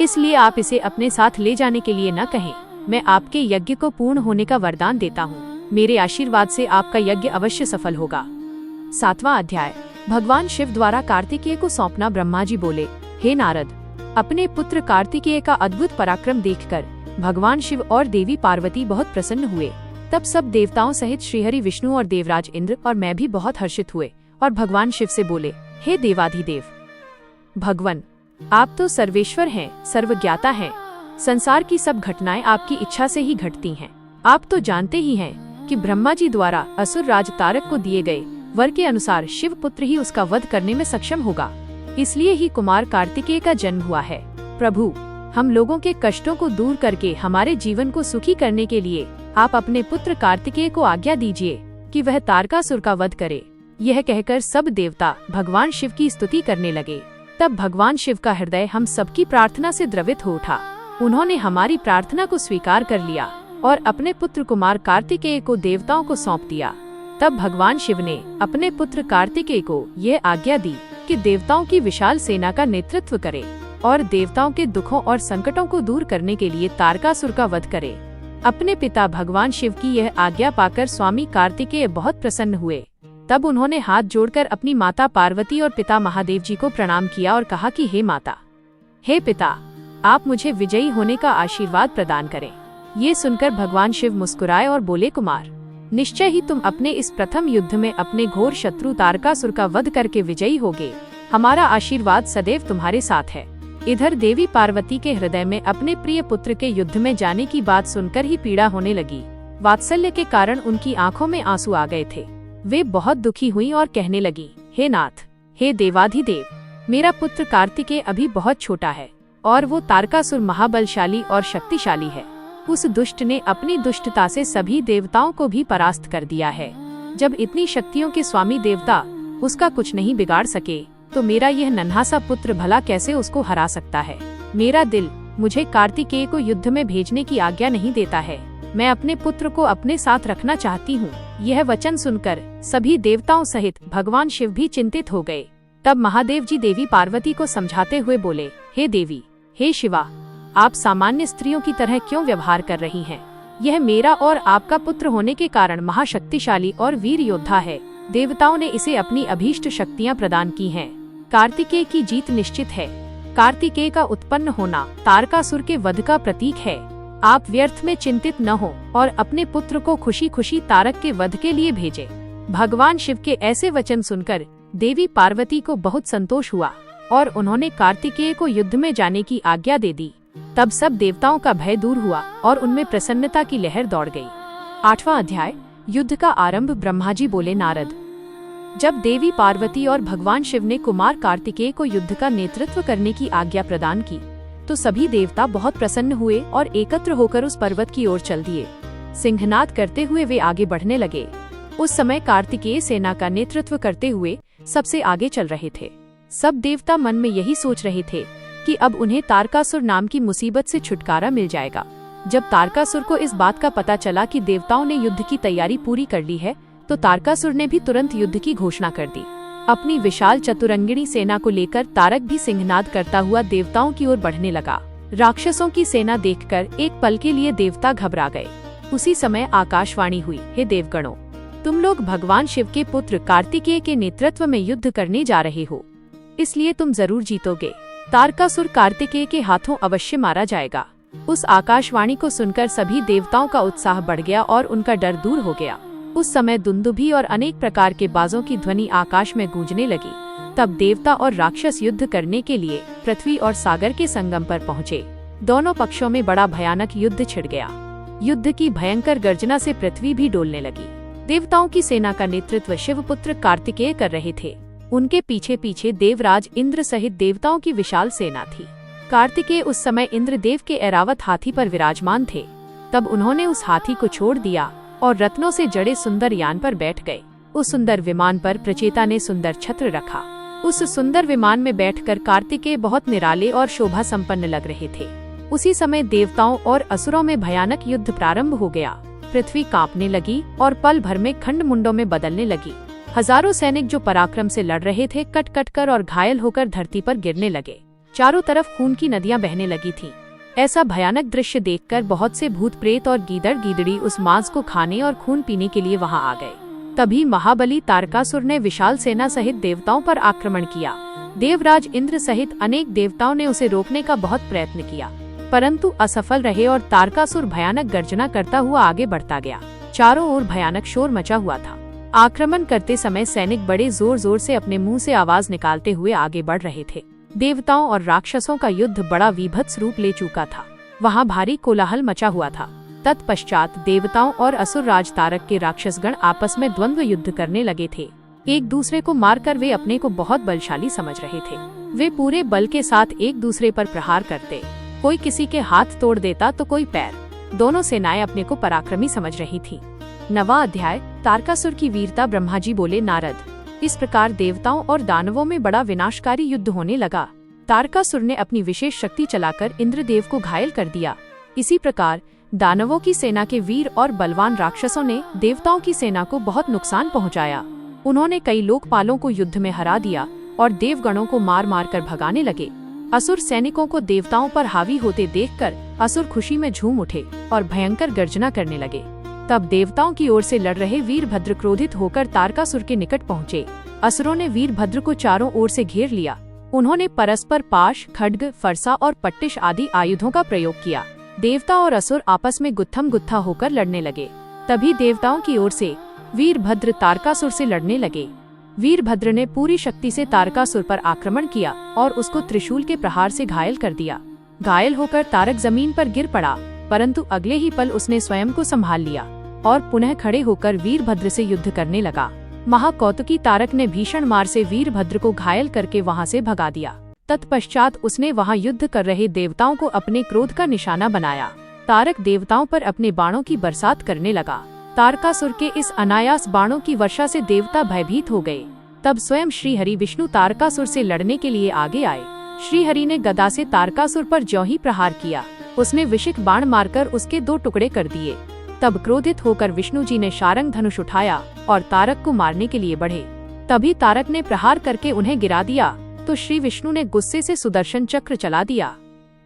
इसलिए आप इसे अपने साथ ले जाने के लिए न कहें। मैं आपके यज्ञ को पूर्ण होने का वरदान देता हूँ। मेरे आशीर्वाद से आपका यज्ञ अवश्य सफल होगा। 7वां अध्याय। भगवान शिव द्वारा कार्तिकेय को सौंपना। ब्रह्मा जी बोले, हे नारद, अपने पुत्र कार्तिकेय का अद्भुत पराक्रम देखकर भगवान शिव और देवी पार्वती बहुत प्रसन्न हुए। तब सब देवताओं सहित श्रीहरि विष्णु और देवराज इंद्र और मैं भी बहुत हर्षित हुए और भगवान शिव से बोले, हे देवाधिदेव भगवान, आप तो सर्वेश्वर हैं, सर्वज्ञाता हैं। संसार की सब घटनाएं आपकी इच्छा से ही घटती हैं। आप तो जानते ही हैं कि ब्रह्मा जी द्वारा असुर राज तारक को दिए गए वर के अनुसार शिव पुत्र ही उसका वध करने में सक्षम होगा। इसलिए ही कुमार कार्तिकेय का जन्म हुआ है। प्रभु, हम लोगों के कष्टों को दूर करके हमारे जीवन को सुखी करने के लिए आप अपने पुत्र कार्तिकेय को आज्ञा दीजिए कि वह तारकासुर का वध करे। यह कहकर सब देवता भगवान शिव की स्तुति करने लगे। तब भगवान शिव का हृदय हम सबकी प्रार्थना से द्रवित हो उठा। उन्होंने हमारी प्रार्थना को स्वीकार कर लिया और अपने पुत्र कुमार कार्तिकेय को देवताओं को सौंप दिया। तब भगवान शिव ने अपने पुत्र कार्तिकेय को यह आज्ञा दी कि देवताओं की विशाल सेना का नेतृत्व करे और देवताओं के दुखों और संकटों को दूर करने के लिए तारकासुर का वध करे। अपने पिता भगवान शिव की यह आज्ञा पाकर स्वामी कार्तिकेय बहुत प्रसन्न हुए। तब उन्होंने हाथ जोड़कर अपनी माता पार्वती और पिता महादेव जी को प्रणाम किया और कहा कि हे माता, हे पिता, आप मुझे विजयी होने का आशीर्वाद प्रदान करें। ये सुनकर भगवान शिव मुस्कुराए और बोले, कुमार, निश्चय ही तुम अपने इस प्रथम युद्ध में अपने घोर शत्रु तारकासुर का वध करके विजयी होगे। हमारा आशीर्वाद सदैव तुम्हारे साथ है। इधर देवी पार्वती के हृदय में अपने प्रिय पुत्र के युद्ध में जाने की बात सुनकर ही पीड़ा होने लगी। वात्सल्य के कारण उनकी आंखों में आंसू आ गए थे। वे बहुत दुखी हुई और कहने लगी, हे नाथ, हे देवाधिदेव, मेरा पुत्र कार्तिकेय अभी बहुत छोटा है और वो तारकासुर महाबलशाली और शक्तिशाली है। उस दुष्ट ने अपनी दुष्टता से सभी देवताओं को भी परास्त कर दिया है। जब इतनी शक्तियों के स्वामी देवता उसका कुछ नहीं बिगाड़ सके, तो मेरा यह नन्हा सा पुत्र भला कैसे उसको हरा सकता है। मेरा दिल मुझे कार्तिकेय को युद्ध में भेजने की आज्ञा नहीं देता है। मैं अपने पुत्र को अपने साथ रखना चाहती हूँ। यह वचन सुनकर सभी देवताओं सहित भगवान शिव भी चिंतित हो गए। तब महादेव जी देवी पार्वती को समझाते हुए बोले, हे देवी, हे शिवा, आप सामान्य स्त्रियों की तरह क्यों व्यवहार कर रही हैं? यह मेरा और आपका पुत्र होने के कारण महाशक्तिशाली और वीर योद्धा है। देवताओं ने इसे अपनी अभीष्ट शक्तियाँ प्रदान की हैं। कार्तिकेय की जीत निश्चित है। कार्तिकेय का उत्पन्न होना तारकासुर के वध का प्रतीक है। आप व्यर्थ में चिंतित न हो और अपने पुत्र को खुशी खुशी तारक के वध के लिए भेजें। भगवान शिव के ऐसे वचन सुनकर देवी पार्वती को बहुत संतोष हुआ और उन्होंने कार्तिकेय को युद्ध में जाने की आज्ञा दे दी। तब सब देवताओं का भय दूर हुआ और उनमें प्रसन्नता की लहर दौड़ गई। 8वां अध्याय, युद्ध का आरंभ। ब्रह्मा जी बोले, नारद, जब देवी पार्वती और भगवान शिव ने कुमार कार्तिकेय को युद्ध का नेतृत्व करने की आज्ञा प्रदान की, तो सभी देवता बहुत प्रसन्न हुए और एकत्र होकर उस पर्वत की ओर चल दिए। सिंहनाद करते हुए वे आगे बढ़ने लगे। उस समय कार्तिकेय सेना का नेतृत्व करते हुए सबसे आगे चल रहे थे। सब देवता मन में यही सोच रहे थे कि अब उन्हें तारकासुर नाम की मुसीबत से छुटकारा मिल जाएगा। जब तारकासुर को इस बात का पता चला कि देवताओं ने युद्ध की तैयारी पूरी कर ली है, तो तारकासुर ने भी तुरंत युद्ध की घोषणा कर दी। अपनी विशाल चतुरंगिणी सेना को लेकर तारक भी सिंहनाद करता हुआ देवताओं की ओर बढ़ने लगा। राक्षसों की सेना देखकर एक पल के लिए देवता घबरा गए। उसी समय आकाशवाणी हुई, हे देवगणों, तुम लोग भगवान शिव के पुत्र कार्तिकेय के नेतृत्व में युद्ध करने जा रहे हो, इसलिए तुम जरूर जीतोगे। तारकासुर कार्तिकेय के हाथों अवश्य मारा जाएगा। उस आकाशवाणी को सुनकर सभी देवताओं का उत्साह बढ़ गया और उनका डर दूर हो गया। उस समय दुंदुभी और अनेक प्रकार के बाजों की ध्वनि आकाश में गूंजने लगी। तब देवता और राक्षस युद्ध करने के लिए पृथ्वी और सागर के संगम पर पहुँचे। दोनों पक्षों में बड़ा भयानक युद्ध छिड़ गया। युद्ध की भयंकर गर्जना से पृथ्वी भी डोलने लगी। देवताओं की सेना का नेतृत्व शिवपुत्र कार्तिकेय कर रहे थे। उनके पीछे पीछे देवराज इंद्र सहित देवताओं की विशाल सेना थी। कार्तिकेय उस समय इंद्रदेव के ऐरावत हाथी पर विराजमान थे। तब उन्होंने उस हाथी को छोड़ दिया और रत्नों से जड़े सुंदर यान पर बैठ गए। उस सुंदर विमान पर प्रचेता ने सुंदर छत्र रखा। उस सुंदर विमान में बैठकर कार्तिकेय बहुत निराले और शोभा संपन्न लग रहे थे। उसी समय देवताओं और असुरों में भयानक युद्ध प्रारंभ हो गया। पृथ्वी कांपने लगी और पल भर में खंड मुंडों में बदलने लगी। हजारों सैनिक जो पराक्रम से लड़ रहे थे, कट कट कर और घायल होकर धरती पर गिरने लगे। चारों तरफ खून की नदियां बहने लगी थीं। ऐसा भयानक दृश्य देखकर बहुत से भूत प्रेत और गीदड़ गीदड़ी उस मांस को खाने और खून पीने के लिए वहां आ गए। तभी महाबली तारकासुर ने विशाल सेना सहित देवताओं पर आक्रमण किया। देवराज इंद्र सहित अनेक देवताओं ने उसे रोकने का बहुत प्रयत्न किया, परंतु असफल रहे और तारकासुर भयानक गर्जना करता हुआ आगे बढ़ता गया। चारों ओर भयानक शोर मचा हुआ था। आक्रमण करते समय सैनिक बड़े जोर जोर से अपने मुंह से आवाज निकालते हुए आगे बढ़ रहे थे। देवताओं और राक्षसों का युद्ध बड़ा वीभत्स रूप ले चुका था। वहां भारी कोलाहल मचा हुआ था। तत्पश्चात देवताओं और असुर राज तारक के राक्षसगण आपस में द्वंद्व युद्ध करने लगे थे। एक दूसरे को मारकर वे अपने को बहुत बलशाली समझ रहे थे। वे पूरे बल के साथ एक दूसरे पर प्रहार करते। कोई किसी के हाथ तोड़ देता तो कोई पैर। दोनों सेनाएं अपने को पराक्रमी समझ रही थी। 9वां अध्याय, तारकासुर की वीरता। ब्रह्मा जी बोले, नारद, इस प्रकार देवताओं और दानवों में बड़ा विनाशकारी युद्ध होने लगा। तारकासुर ने अपनी विशेष शक्ति चलाकर इंद्रदेव को घायल कर दिया। इसी प्रकार दानवों की सेना के वीर और बलवान राक्षसों ने देवताओं की सेना को बहुत नुकसान पहुंचाया। उन्होंने कई लोकपालों को युद्ध में हरा दिया और देवगणों को मार मार कर भगाने लगे। असुर सैनिकों को देवताओं पर हावी होते देखकर असुर खुशी में झूम उठे और भयंकर गर्जना करने लगे। तब देवताओं की ओर से लड़ रहे वीरभद्र क्रोधित होकर तारकासुर के निकट पहुँचे। असुरों ने वीरभद्र को चारों ओर से घेर लिया। उन्होंने परस्पर पाश, खड्ग, फरसा और पट्टिश आदि आयुधों का प्रयोग किया। देवता और असुर आपस में गुत्थम गुत्था होकर लड़ने लगे। तभी देवताओं की ओर से वीरभद्र तारकासुर से लड़ने लगे। वीरभद्र ने पूरी शक्ति से तारकासुर पर आक्रमण किया और उसको त्रिशूल के प्रहार से घायल कर दिया। घायल होकर तारक जमीन पर गिर पड़ा, परंतु अगले ही पल उसने स्वयं को संभाल लिया और पुनः खड़े होकर वीरभद्र से युद्ध करने लगा। महाकौतुकी तारक ने भीषण मार से वीरभद्र को घायल करके वहां से भगा दिया। तत्पश्चात उसने वहां युद्ध कर रहे देवताओं को अपने क्रोध का निशाना बनाया। तारक देवताओं पर अपने बाणों की बरसात करने लगा। तारकासुर के इस अनायास बाणों की वर्षा से देवता भयभीत हो गए। तब स्वयं श्री हरि विष्णु तारकासुर से लड़ने के लिए आगे आए। श्री हरि ने गदा से तारकासुर पर ज्यों ही प्रहार किया, उसने विशिख बाण मारकर उसके 2 टुकड़े कर दिए। तब क्रोधित होकर विष्णु जी ने शारंग धनुष उठाया और तारक को मारने के लिए बढ़े। तभी तारक ने प्रहार करके उन्हें गिरा दिया तो श्री विष्णु ने गुस्से से सुदर्शन चक्र चला दिया।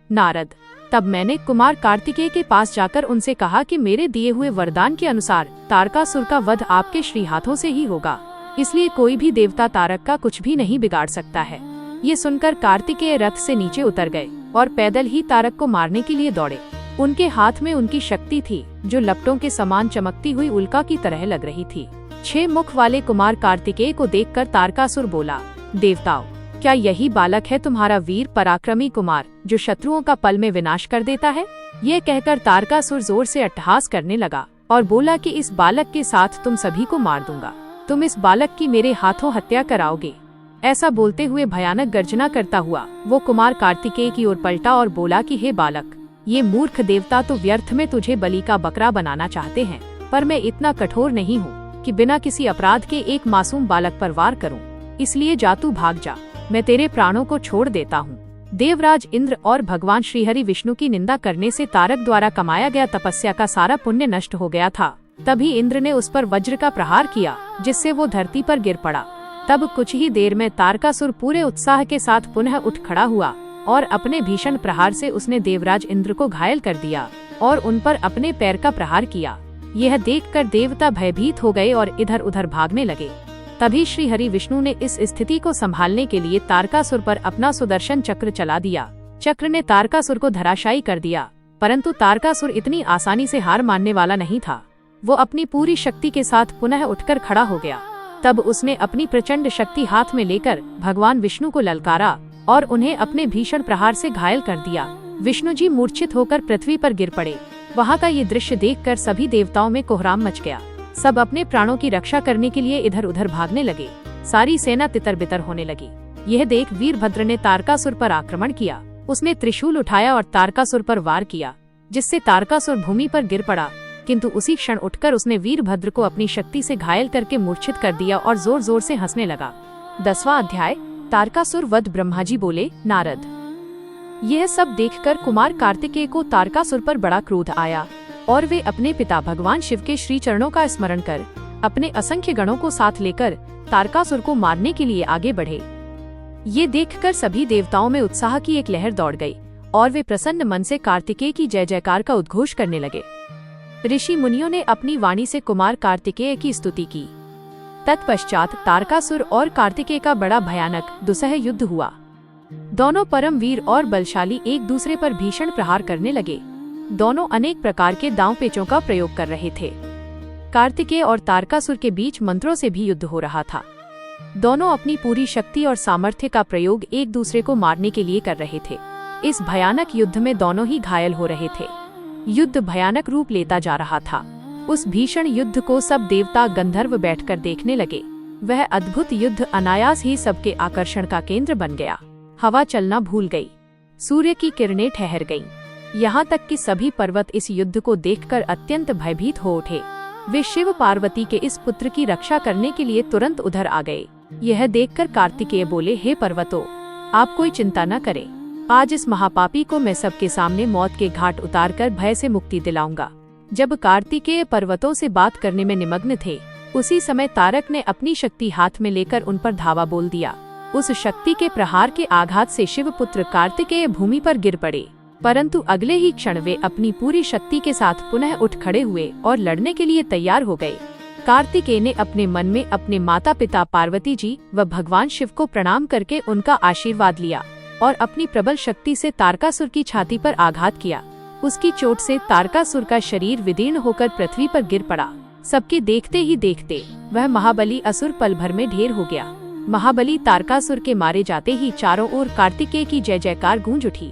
नारद, तब मैंने कुमार कार्तिकेय के पास जाकर उनसे कहा कि मेरे दिए हुए वरदान के अनुसार तारकासुर का वध आपके श्री हाथों से ही होगा, इसलिए कोई भी देवता तारक का कुछ भी नहीं बिगाड़ सकता है। ये सुनकर कार्तिकेय रथ से नीचे उतर गए और पैदल ही तारक को मारने के लिए दौड़े। उनके हाथ में उनकी शक्ति थी जो लपटों के समान चमकती हुई उल्का की तरह लग रही थी। 6 मुख वाले कुमार कार्तिकेय को देखकर तारकासुर बोला, देवताओं, क्या यही बालक है तुम्हारा वीर पराक्रमी कुमार जो शत्रुओं का पल में विनाश कर देता है? ये कहकर तारकासुर जोर से अट्टहास करने लगा और बोला कि इस बालक के साथ तुम सभी को मार दूंगा। तुम इस बालक की मेरे हाथों हत्या कराओगे। ऐसा बोलते हुए भयानक गर्जना करता हुआ वो कुमार कार्तिकेय की ओर पलटा और बोला कि हे बालक, ये मूर्ख देवता तो व्यर्थ में तुझे बलि का बकरा बनाना चाहते हैं, पर मैं इतना कठोर नहीं हूँ कि बिना किसी अपराध के एक मासूम बालक पर वार करूँ। इसलिए जा तू भाग जा, मैं तेरे प्राणों को छोड़ देता हूँ। देवराज इंद्र और भगवान श्रीहरि विष्णु की निंदा करने से तारक द्वारा कमाया गया तपस्या का सारा पुण्य नष्ट हो गया था। तभी इंद्र ने उस पर वज्र का प्रहार किया जिससे वो धरती पर गिर पड़ा। तब कुछ ही देर में तारकासुर पूरे उत्साह के साथ पुनः उठ खड़ा हुआ और अपने भीषण प्रहार से उसने देवराज इंद्र को घायल कर दिया और उन पर अपने पैर का प्रहार किया। यह देखकर देवता भयभीत हो गए और इधर उधर भागने लगे। तभी श्री हरि विष्णु ने इस स्थिति को संभालने के लिए तारकासुर पर अपना सुदर्शन चक्र चला दिया। चक्र ने तारकासुर को धराशायी कर दिया, परंतु तारकासुर इतनी आसानी से हार मानने वाला नहीं था। वो अपनी पूरी शक्ति के साथ पुनः उठकर खड़ा हो गया। तब उसने अपनी प्रचंड शक्ति हाथ में लेकर भगवान विष्णु को ललकारा और उन्हें अपने भीषण प्रहार से घायल कर दिया। विष्णु जी मूर्छित होकर पृथ्वी पर गिर पड़े। वहाँ का ये दृश्य देखकर सभी देवताओं में कोहराम मच गया। सब अपने प्राणों की रक्षा करने के लिए इधर उधर भागने लगे। सारी सेना तितर बितर होने लगी। यह देख वीरभद्र ने तारकासुर पर आक्रमण किया। उसने त्रिशूल उठाया और तारकासुर पर वार किया, जिससे तारकासुर भूमि पर गिर पड़ा, किंतु उसी क्षण उठकर उसने वीरभद्र को अपनी शक्ति से घायल करके मूर्छित कर दिया और जोर जोर से हंसने लगा। 10वां अध्याय, तारकासुर वध। ब्रह्मा जी बोले, नारद, यह सब देखकर कुमार कार्तिकेय को तारकासुर पर बड़ा क्रोध आया और वे अपने पिता भगवान शिव के श्री चरणों का स्मरण कर अपने असंख्य गणों को साथ लेकर तारकासुर को मारने के लिए आगे बढ़े। ये देखकर सभी देवताओं में उत्साह की एक लहर दौड़ गई और वे प्रसन्न मन से कार्तिकेय की जय जयकार का उद्घोष करने लगे। ऋषि मुनियों ने अपनी वाणी से कुमार कार्तिकेय की स्तुति की। तत्पश्चात तारकासुर और कार्तिकेय का बड़ा भयानक दुसह युद्ध हुआ। दोनों परम वीर और बलशाली एक दूसरे पर भीषण प्रहार करने लगे। दोनों अनेक प्रकार के दांव पेचों का प्रयोग कर रहे थे। कार्तिकेय और तारकासुर के बीच मंत्रों से भी युद्ध हो रहा था। दोनों अपनी पूरी शक्ति और सामर्थ्य का प्रयोग एक दूसरे को मारने के लिए कर रहे थे। इस भयानक युद्ध में दोनों ही घायल हो रहे थे। युद्ध भयानक रूप लेता जा रहा था। उस भीषण युद्ध को सब देवता गंधर्व बैठकर देखने लगे। वह अद्भुत युद्ध अनायास ही सबके आकर्षण का केंद्र बन गया। हवा चलना भूल गई, सूर्य की किरणें ठहर गईं। यहाँ तक कि सभी पर्वत इस युद्ध को देखकर अत्यंत भयभीत हो उठे। वे शिव पार्वती के इस पुत्र की रक्षा करने के लिए तुरंत उधर आ गए। यह देखकर कार्तिकेय बोले, हे पर्वतों, आप कोई चिंता न करें। आज इस महापापी को मैं सबके सामने मौत के घाट उतारकर भय से मुक्ति दिलाऊंगा। जब कार्तिकेय पर्वतों से बात करने में निमग्न थे, उसी समय तारक ने अपनी शक्ति हाथ में लेकर उन पर धावा बोल दिया। उस शक्ति के प्रहार के आघात से शिवपुत्र कार्तिकेय भूमि पर गिर पड़े, परंतु अगले ही क्षण वे अपनी पूरी शक्ति के साथ पुनः उठ खड़े हुए और लड़ने के लिए तैयार हो गए। कार्तिकेय ने अपने मन में अपने माता पिता पार्वती जी व भगवान शिव को प्रणाम करके उनका आशीर्वाद लिया और अपनी प्रबल शक्ति से तारकासुर की छाती पर आघात किया। उसकी चोट से तारकासुर का शरीर विदीर्ण होकर पृथ्वी पर गिर पड़ा। सबके देखते ही देखते वह महाबली असुर पल भर में ढेर हो गया। महाबली तारकासुर के मारे जाते ही चारों ओर कार्तिकेय की जय जयकार गूंज उठी।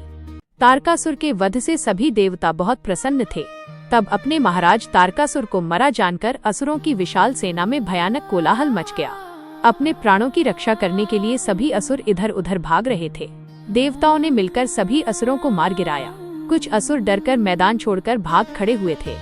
तारकासुर के वध से सभी देवता बहुत प्रसन्न थे। तब अपने महाराज तारकासुर को मरा जानकर असुरों की विशाल सेना में भयानक कोलाहल मच गया। अपने प्राणों की रक्षा करने के लिए सभी असुर इधर उधर भाग रहे थे। देवताओं ने मिलकर सभी असुरों को मार गिराया। कुछ असुर डरकर मैदान छोड़कर भाग खड़े हुए थे,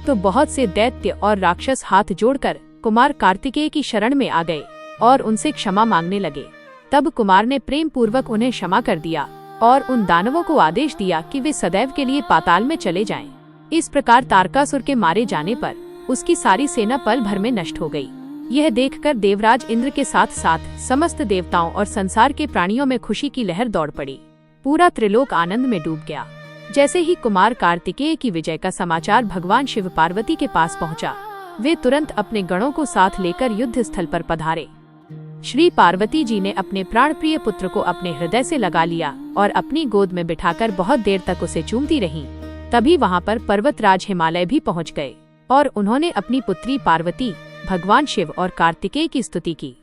तो बहुत से दैत्य और राक्षस हाथ जोड़कर कुमार कार्तिकेय की शरण में आ गए और उनसे क्षमा मांगने लगे। तब कुमार ने प्रेम पूर्वक उन्हें क्षमा कर दिया और उन दानवों को आदेश दिया कि वे सदैव के लिए पाताल में चले जाएं। इस प्रकार तारकासुर के मारे जाने पर उसकी सारी सेना पल भर में नष्ट हो गई। यह देखकर देवराज इंद्र के साथ साथ समस्त देवताओं और संसार के प्राणियों में खुशी की लहर दौड़ पड़ी। पूरा त्रिलोक आनंद में डूब गया। जैसे ही कुमार कार्तिकेय की विजय का समाचार भगवान शिव पार्वती के पास पहुंचा, वे तुरंत अपने गणों को साथ लेकर युद्ध स्थल पर पधारे। श्री पार्वती जी ने अपने प्राण प्रिय पुत्र को अपने हृदय से लगा लिया और अपनी गोद में बिठाकर बहुत देर तक उसे चूमती रहीं। तभी वहां पर पर्वतराज हिमालय भी पहुंच गए और उन्होंने अपनी पुत्री पार्वती, भगवान शिव और कार्तिकेय की स्तुति की।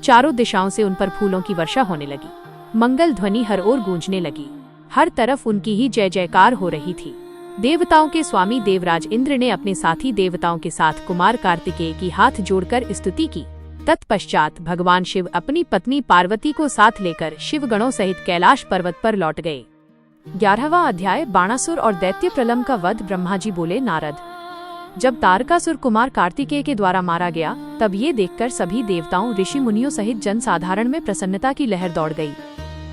चारों दिशाओं से उन पर फूलों की वर्षा होने लगी। मंगल ध्वनि हर ओर गूंजने लगी। हर तरफ उनकी ही जय जयकार हो रही थी। देवताओं के स्वामी देवराज इंद्र ने अपने साथी देवताओं के साथ कुमार कार्तिकेय की हाथ जोड़कर स्तुति की। तत्पश्चात भगवान शिव अपनी पत्नी पार्वती को साथ लेकर शिवगणों सहित कैलाश पर्वत पर लौट गए। 11वां अध्याय बाणासुर और दैत्य प्रलंब का वध। ब्रह्मा जी बोले, नारद, जब तारकासुर कुमार कार्तिकेय के द्वारा मारा गया, तब ये देखकर सभी देवताओं, ऋषि मुनियों सहित जन साधारण में प्रसन्नता की लहर दौड़ गई।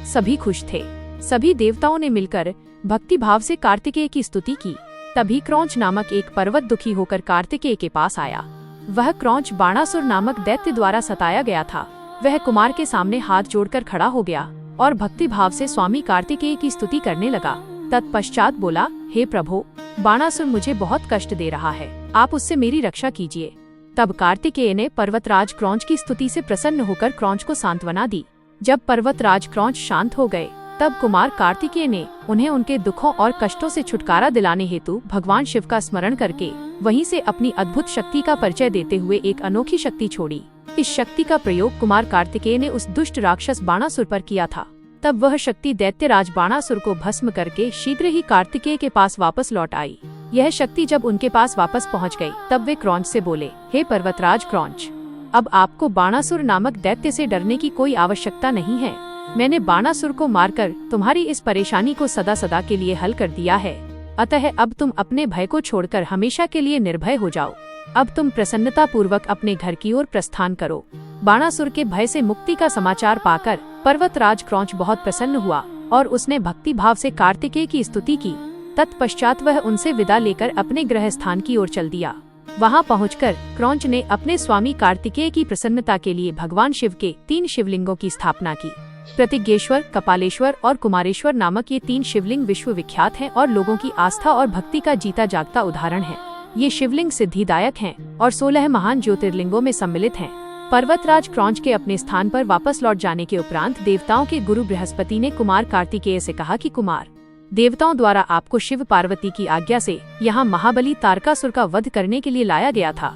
सभी खुश थे। सभी देवताओं ने मिलकर भक्ति भाव से कार्तिकेय की स्तुति की। तभी क्रौंच नामक एक पर्वत दुखी होकर कार्तिकेय के पास आया। वह क्रौंच बाणासुर नामक दैत्य द्वारा सताया गया था। वह कुमार के सामने हाथ जोड़कर खड़ा हो गया और भक्ति भाव से स्वामी कार्तिकेय की स्तुति करने लगा। तत्पश्चात बोला, हे प्रभु, बाणासुर मुझे बहुत कष्ट दे रहा है, आप उससे मेरी रक्षा कीजिए। तब कार्तिकेय ने पर्वतराज क्रौंच की स्तुति से प्रसन्न होकर क्रौंच को सांत्वना दी। जब पर्वतराज क्रौंच शांत हो गए, तब कुमार कार्तिकेय ने उन्हें उनके दुखों और कष्टों से छुटकारा दिलाने हेतु भगवान शिव का स्मरण करके वहीं से अपनी अद्भुत शक्ति का परिचय देते हुए एक अनोखी शक्ति छोड़ी। इस शक्ति का प्रयोग कुमार कार्तिकेय ने उस दुष्ट राक्षस बाणासुर पर किया था। तब वह शक्ति दैत्यराज बाणासुर को भस्म करके शीघ्र ही कार्तिकेय के पास वापस लौट आई। यह शक्ति जब उनके पास वापस पहुंच गई, तब वे क्रौंच से बोले, हे पर्वतराज क्रौंच, अब आपको बाणासुर नामक दैत्य से डरने की कोई आवश्यकता नहीं है। मैंने बाणासुर को मारकर तुम्हारी इस परेशानी को सदा सदा के लिए हल कर दिया है। अतः अब तुम अपने भय को छोड़कर हमेशा के लिए निर्भय हो जाओ। अब तुम प्रसन्नता पूर्वक अपने घर की ओर प्रस्थान करो। बाणासुर के भय से मुक्ति का समाचार पाकर पर्वतराज क्रौंच बहुत प्रसन्न हुआ और उसने भक्ति भाव से कार्तिकेय की स्तुति की। तत्पश्चात वह उनसे विदा लेकर अपने गृह स्थान की ओर चल दिया। वहां पहुंचकर क्रौंच ने अपने स्वामी कार्तिकेय की प्रसन्नता के लिए भगवान शिव के 3 शिवलिंगों की स्थापना की। प्रतिज्ञेश्वर, कपालेश्वर और कुमारेश्वर नामक ये 3 शिवलिंग विश्व विख्यात हैं और लोगों की आस्था और भक्ति का जीता जागता उदाहरण है। ये शिवलिंग सिद्धिदायक हैं और 16 महान ज्योतिर्लिंगों में सम्मिलित हैं। पर्वतराज क्रौंच के अपने स्थान पर वापस लौट जाने के उपरांत देवताओं के गुरु बृहस्पति ने कुमार कार्तिकेय से कहा कि कुमार, देवताओं द्वारा आपको शिव पार्वती की आज्ञा से यहाँ महाबली तारकासुर का वध करने के लिए लाया गया था।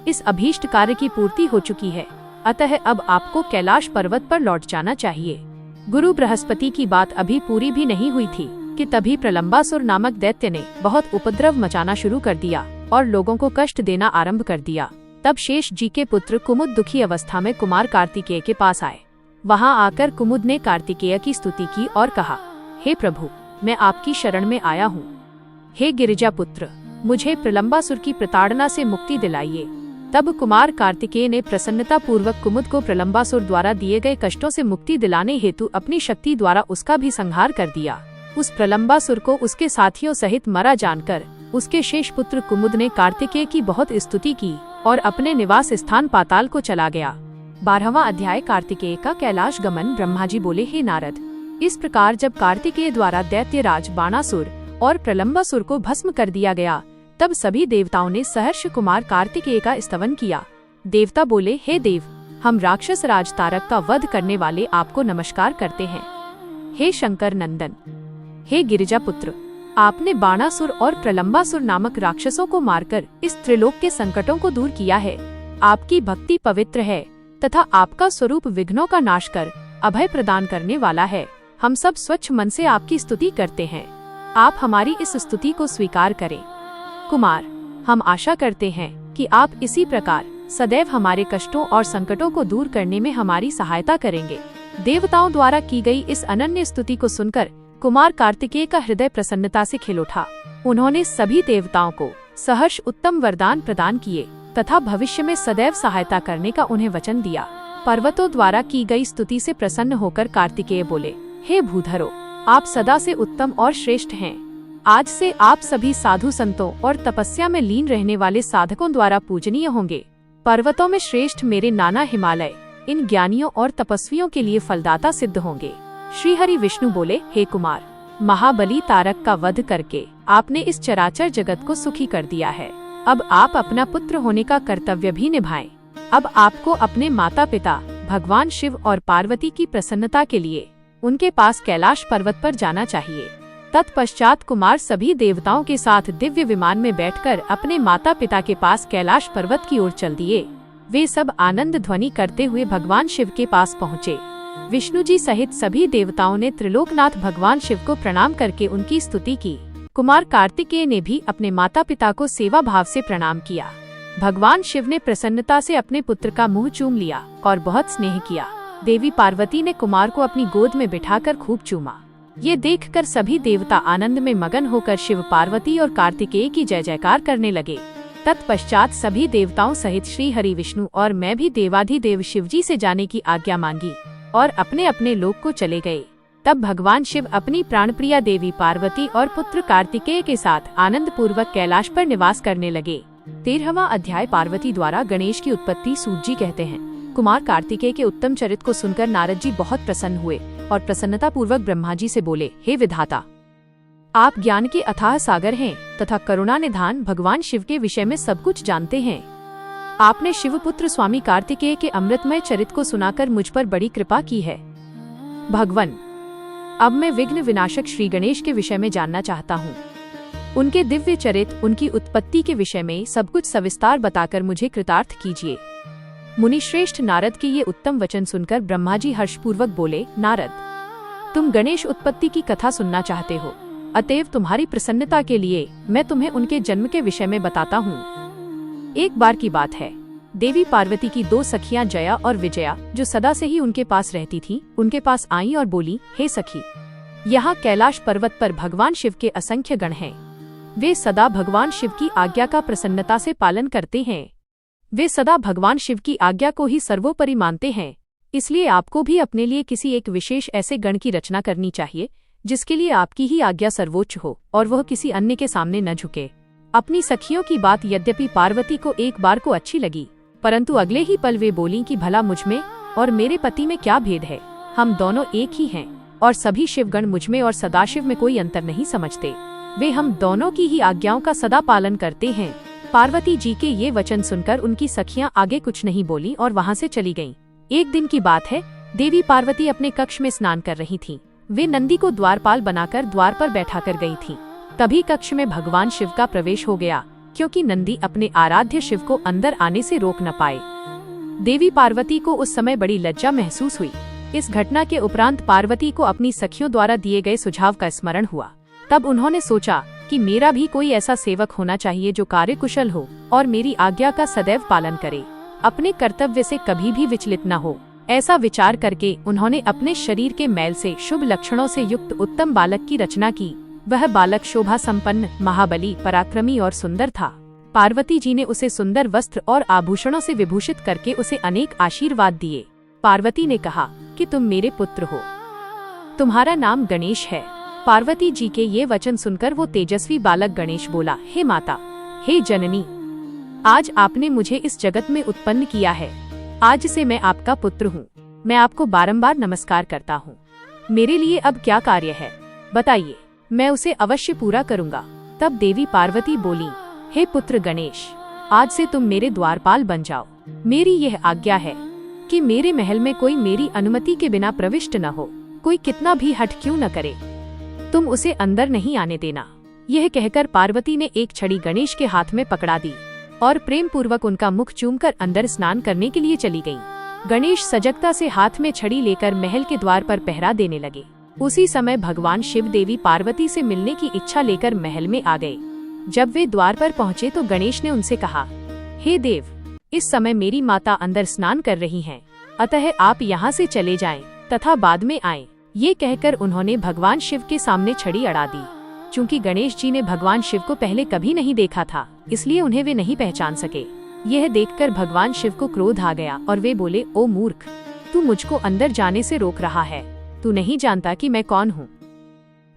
इस अभीष्ट कार्य की पूर्ति हो चुकी है, अतः अब आपको कैलाश पर्वत पर लौट जाना चाहिए। गुरु बृहस्पति की बात अभी पूरी भी नहीं हुई थी कि तभी प्रलंबासुर नामक दैत्य ने बहुत उपद्रव मचाना शुरू कर दिया और लोगों को कष्ट देना आरंभ कर दिया। तब शेष जी के पुत्र कुमुद दुखी अवस्था में कुमार कार्तिकेय के पास आए। वहां आकर कुमुद ने कार्तिकेय की स्तुति की और कहा, हे प्रभु, मैं आपकी शरण में आया हूँ। हे गिरिजा पुत्र, मुझे प्रलंबासुर की प्रताड़ना से मुक्ति दिलाइए। तब कुमार कार्तिकेय ने प्रसन्नता पूर्वक कुमुद को प्रलंबासुर द्वारा दिए गए कष्टों से मुक्ति दिलाने हेतु अपनी शक्ति द्वारा उसका भी संहार कर दिया। उस प्रलंबासुर को उसके साथियों सहित मरा जानकर उसके शेष पुत्र कुमुद ने कार्तिकेय की बहुत स्तुति की और अपने निवास स्थान पाताल को चला गया। 12वां अध्याय कार्तिकेय का कैलाश गमन। ब्रह्मा जी बोले, हे नारद, इस प्रकार जब कार्तिकेय द्वारा दैत्यराज बाणासुर और प्रलंबासुर को भस्म कर दिया गया, तब सभी देवताओं ने सहर्ष कुमार कार्तिकेय का स्तवन किया। देवता बोले, हे देव, हम राक्षस राज तारक का वध करने वाले आपको नमस्कार करते हैं। हे शंकर नंदन, हे गिरिजा पुत्र, आपने बाणासुर और प्रलंबासुर नामक राक्षसों को मारकर इस त्रिलोक के संकटों को दूर किया है। आपकी भक्ति पवित्र है तथा आपका स्वरूप विघ्नों का नाश कर अभय प्रदान करने वाला है। हम सब स्वच्छ मन से आपकी स्तुति करते हैं। आप हमारी इस स्तुति को स्वीकार करें। कुमार, हम आशा करते हैं कि आप इसी प्रकार सदैव हमारे कष्टों और संकटों को दूर करने में हमारी सहायता करेंगे। देवताओं द्वारा की गई इस अनन्य स्तुति को सुनकर कुमार कार्तिकेय का हृदय प्रसन्नता से खिल उठा। उन्होंने सभी देवताओं को सहर्ष उत्तम वरदान प्रदान किए तथा भविष्य में सदैव सहायता करने का उन्हें वचन दिया। पर्वतों द्वारा की गई स्तुति से प्रसन्न होकर कार्तिकेय बोले, हे भूधरो, आप सदा से उत्तम और श्रेष्ठ हैं। आज से आप सभी साधु संतों और तपस्या में लीन रहने वाले साधकों द्वारा पूजनीय होंगे। पर्वतों में श्रेष्ठ मेरे नाना हिमालय इन ज्ञानियों और तपस्वियों के लिए फलदाता सिद्ध होंगे। श्री हरि विष्णु बोले, हे कुमार, महाबली तारक का वध करके आपने इस चराचर जगत को सुखी कर दिया है। अब आप अपना पुत्र होने का कर्तव्य भी निभाएं। अब आपको अपने माता पिता भगवान शिव और पार्वती की प्रसन्नता के लिए उनके पास कैलाश पर्वत पर जाना चाहिए। तत्पश्चात कुमार सभी देवताओं के साथ दिव्य विमान में बैठकर अपने माता पिता के पास कैलाश पर्वत की ओर चल दिए। वे सब आनंद ध्वनि करते हुए भगवान शिव के पास पहुँचे। विष्णु जी सहित सभी देवताओं ने त्रिलोकनाथ भगवान शिव को प्रणाम करके उनकी स्तुति की। कुमार कार्तिकेय ने भी अपने माता पिता को सेवा भाव से प्रणाम किया। भगवान शिव ने प्रसन्नता से अपने पुत्र का मुंह चूम लिया और बहुत स्नेह किया। देवी पार्वती ने कुमार को अपनी गोद में बिठाकर खूब चूमा। ये देखकर सभी देवता आनंद में मगन होकर शिव पार्वती और कार्तिकेय की जय जयकार करने लगे। तत्पश्चात सभी देवताओं सहित श्री हरि विष्णु और मैं भी देवाधिदेव शिवजी से जाने की आज्ञा मांगी और अपने अपने लोक को चले गए। तब भगवान शिव अपनी प्राणप्रिया देवी पार्वती और पुत्र कार्तिकेय के साथ आनंद पूर्वक कैलाश पर निवास करने लगे। 13वां अध्याय पार्वती द्वारा गणेश की उत्पत्ति। सूत जी कहते हैं, कुमार कार्तिकेय के उत्तम चरित्र को सुनकर नारद जी बहुत प्रसन्न हुए और प्रसन्नता पूर्वक ब्रह्मा जी से बोले, हे विधाता, आप ज्ञान के अथाह सागर हैं तथा करुणा निधान भगवान शिव के विषय में सब कुछ जानते हैं। आपने शिवपुत्र स्वामी कार्तिकेय के अमृतमय चरित्र को सुनाकर मुझ पर बड़ी कृपा की है। भगवन, अब मैं विघ्न विनाशक श्री गणेश के विषय में जानना चाहता हूँ। उनके दिव्य चरित्र, उनकी उत्पत्ति के विषय में सब कुछ सविस्तार बताकर मुझे कृतार्थ कीजिए। मुनिश्रेष्ठ नारद के ये उत्तम वचन सुनकर ब्रह्मा जी हर्षपूर्वक बोले, नारद, तुम गणेश उत्पत्ति की कथा सुनना चाहते हो, अतएव तुम्हारी प्रसन्नता के लिए मैं तुम्हें उनके जन्म के विषय में बताता हूँ। एक बार की बात है, देवी पार्वती की 2 सखियां जया और विजया, जो सदा से ही उनके पास रहती थीं, उनके पास आईं और बोली, हे सखी, यहाँ कैलाश पर्वत पर भगवान शिव के असंख्य गण हैं। वे सदा भगवान शिव की आज्ञा का प्रसन्नता से पालन करते हैं। वे सदा भगवान शिव की आज्ञा को ही सर्वोपरि मानते हैं। इसलिए आपको भी अपने लिए किसी एक विशेष ऐसे गण की रचना करनी चाहिए जिसके लिए आपकी ही आज्ञा सर्वोच्च हो और वह किसी अन्य के सामने न झुके। अपनी सखियों की बात यद्यपि पार्वती को एक बार को अच्छी लगी, परंतु अगले ही पल वे बोलीं कि भला मुझमें और मेरे पति में क्या भेद है, हम दोनों एक ही हैं और सभी शिवगण मुझमें और सदाशिव में कोई अंतर नहीं समझते। वे हम दोनों की ही आज्ञाओं का सदा पालन करते हैं। पार्वती जी के ये वचन सुनकर उनकी सखियां आगे कुछ नहीं बोली और वहां से चली गईं। एक दिन की बात है, देवी पार्वती अपने कक्ष में स्नान कर रही थीं। वे नंदी को द्वारपाल बनाकर द्वार पर बैठा कर गई थीं। तभी कक्ष में भगवान शिव का प्रवेश हो गया, क्योंकि नंदी अपने आराध्य शिव को अंदर आने से रोक न पाए। देवी पार्वती को उस समय बड़ी लज्जा महसूस हुई। इस घटना के उपरांत पार्वती को अपनी सखियों द्वारा दिए गए सुझाव का स्मरण हुआ। तब उन्होंने सोचा कि मेरा भी कोई ऐसा सेवक होना चाहिए जो कार्यकुशल हो और मेरी आज्ञा का सदैव पालन करे, अपने कर्तव्य से कभी भी विचलित न हो। ऐसा विचार करके उन्होंने अपने शरीर के मैल से शुभ लक्षणों से युक्त उत्तम बालक की रचना की। वह बालक शोभा संपन्न, महाबली, पराक्रमी और सुंदर था। पार्वती जी ने उसे सुंदर वस्त्र और आभूषणों से विभूषित करके उसे अनेक आशीर्वाद दिए। पार्वती ने कहा कि तुम मेरे पुत्र हो, तुम्हारा नाम गणेश है। पार्वती जी के ये वचन सुनकर वो तेजस्वी बालक गणेश बोला, हे माता, हे जननी, आज आपने मुझे इस जगत में उत्पन्न किया है। आज से मैं आपका पुत्र हूँ। मैं आपको बारंबार नमस्कार करता हूँ। मेरे लिए अब क्या कार्य है, बताइए, मैं उसे अवश्य पूरा करूँगा। तब देवी पार्वती बोली, हे पुत्र गणेश, आज से तुम मेरे द्वारपाल बन जाओ। मेरी यह आज्ञा है कि मेरे महल में कोई मेरी अनुमति के बिना प्रविष्ट न हो। कोई कितना भी हठ क्यों न करे, तुम उसे अंदर नहीं आने देना। यह कहकर पार्वती ने एक छड़ी गणेश के हाथ में पकड़ा दी और प्रेम पूर्वक उनका मुख चूमकर अंदर स्नान करने के लिए चली गयी। गणेश सजगता से हाथ में छड़ी लेकर महल के द्वार पर पहरा देने लगे। उसी समय भगवान शिव देवी पार्वती से मिलने की इच्छा लेकर महल में आ गए। जब वे द्वार पर पहुँचे तो गणेश ने उनसे कहा, हे देव, इस समय मेरी माता अंदर स्नान कर रही हैं, अतः आप यहाँ से चले जाएं तथा बाद में आएं। ये कहकर उन्होंने भगवान शिव के सामने छड़ी अड़ा दी। चूँकि गणेश जी ने भगवान शिव को पहले कभी नहीं देखा था, इसलिए उन्हें वे नहीं पहचान सके। यह देखकर भगवान शिव को क्रोध आ गया और वे बोले, ओ मूर्ख, तू मुझको अंदर जाने से रोक रहा है। तू नहीं जानता कि मैं कौन हूँ?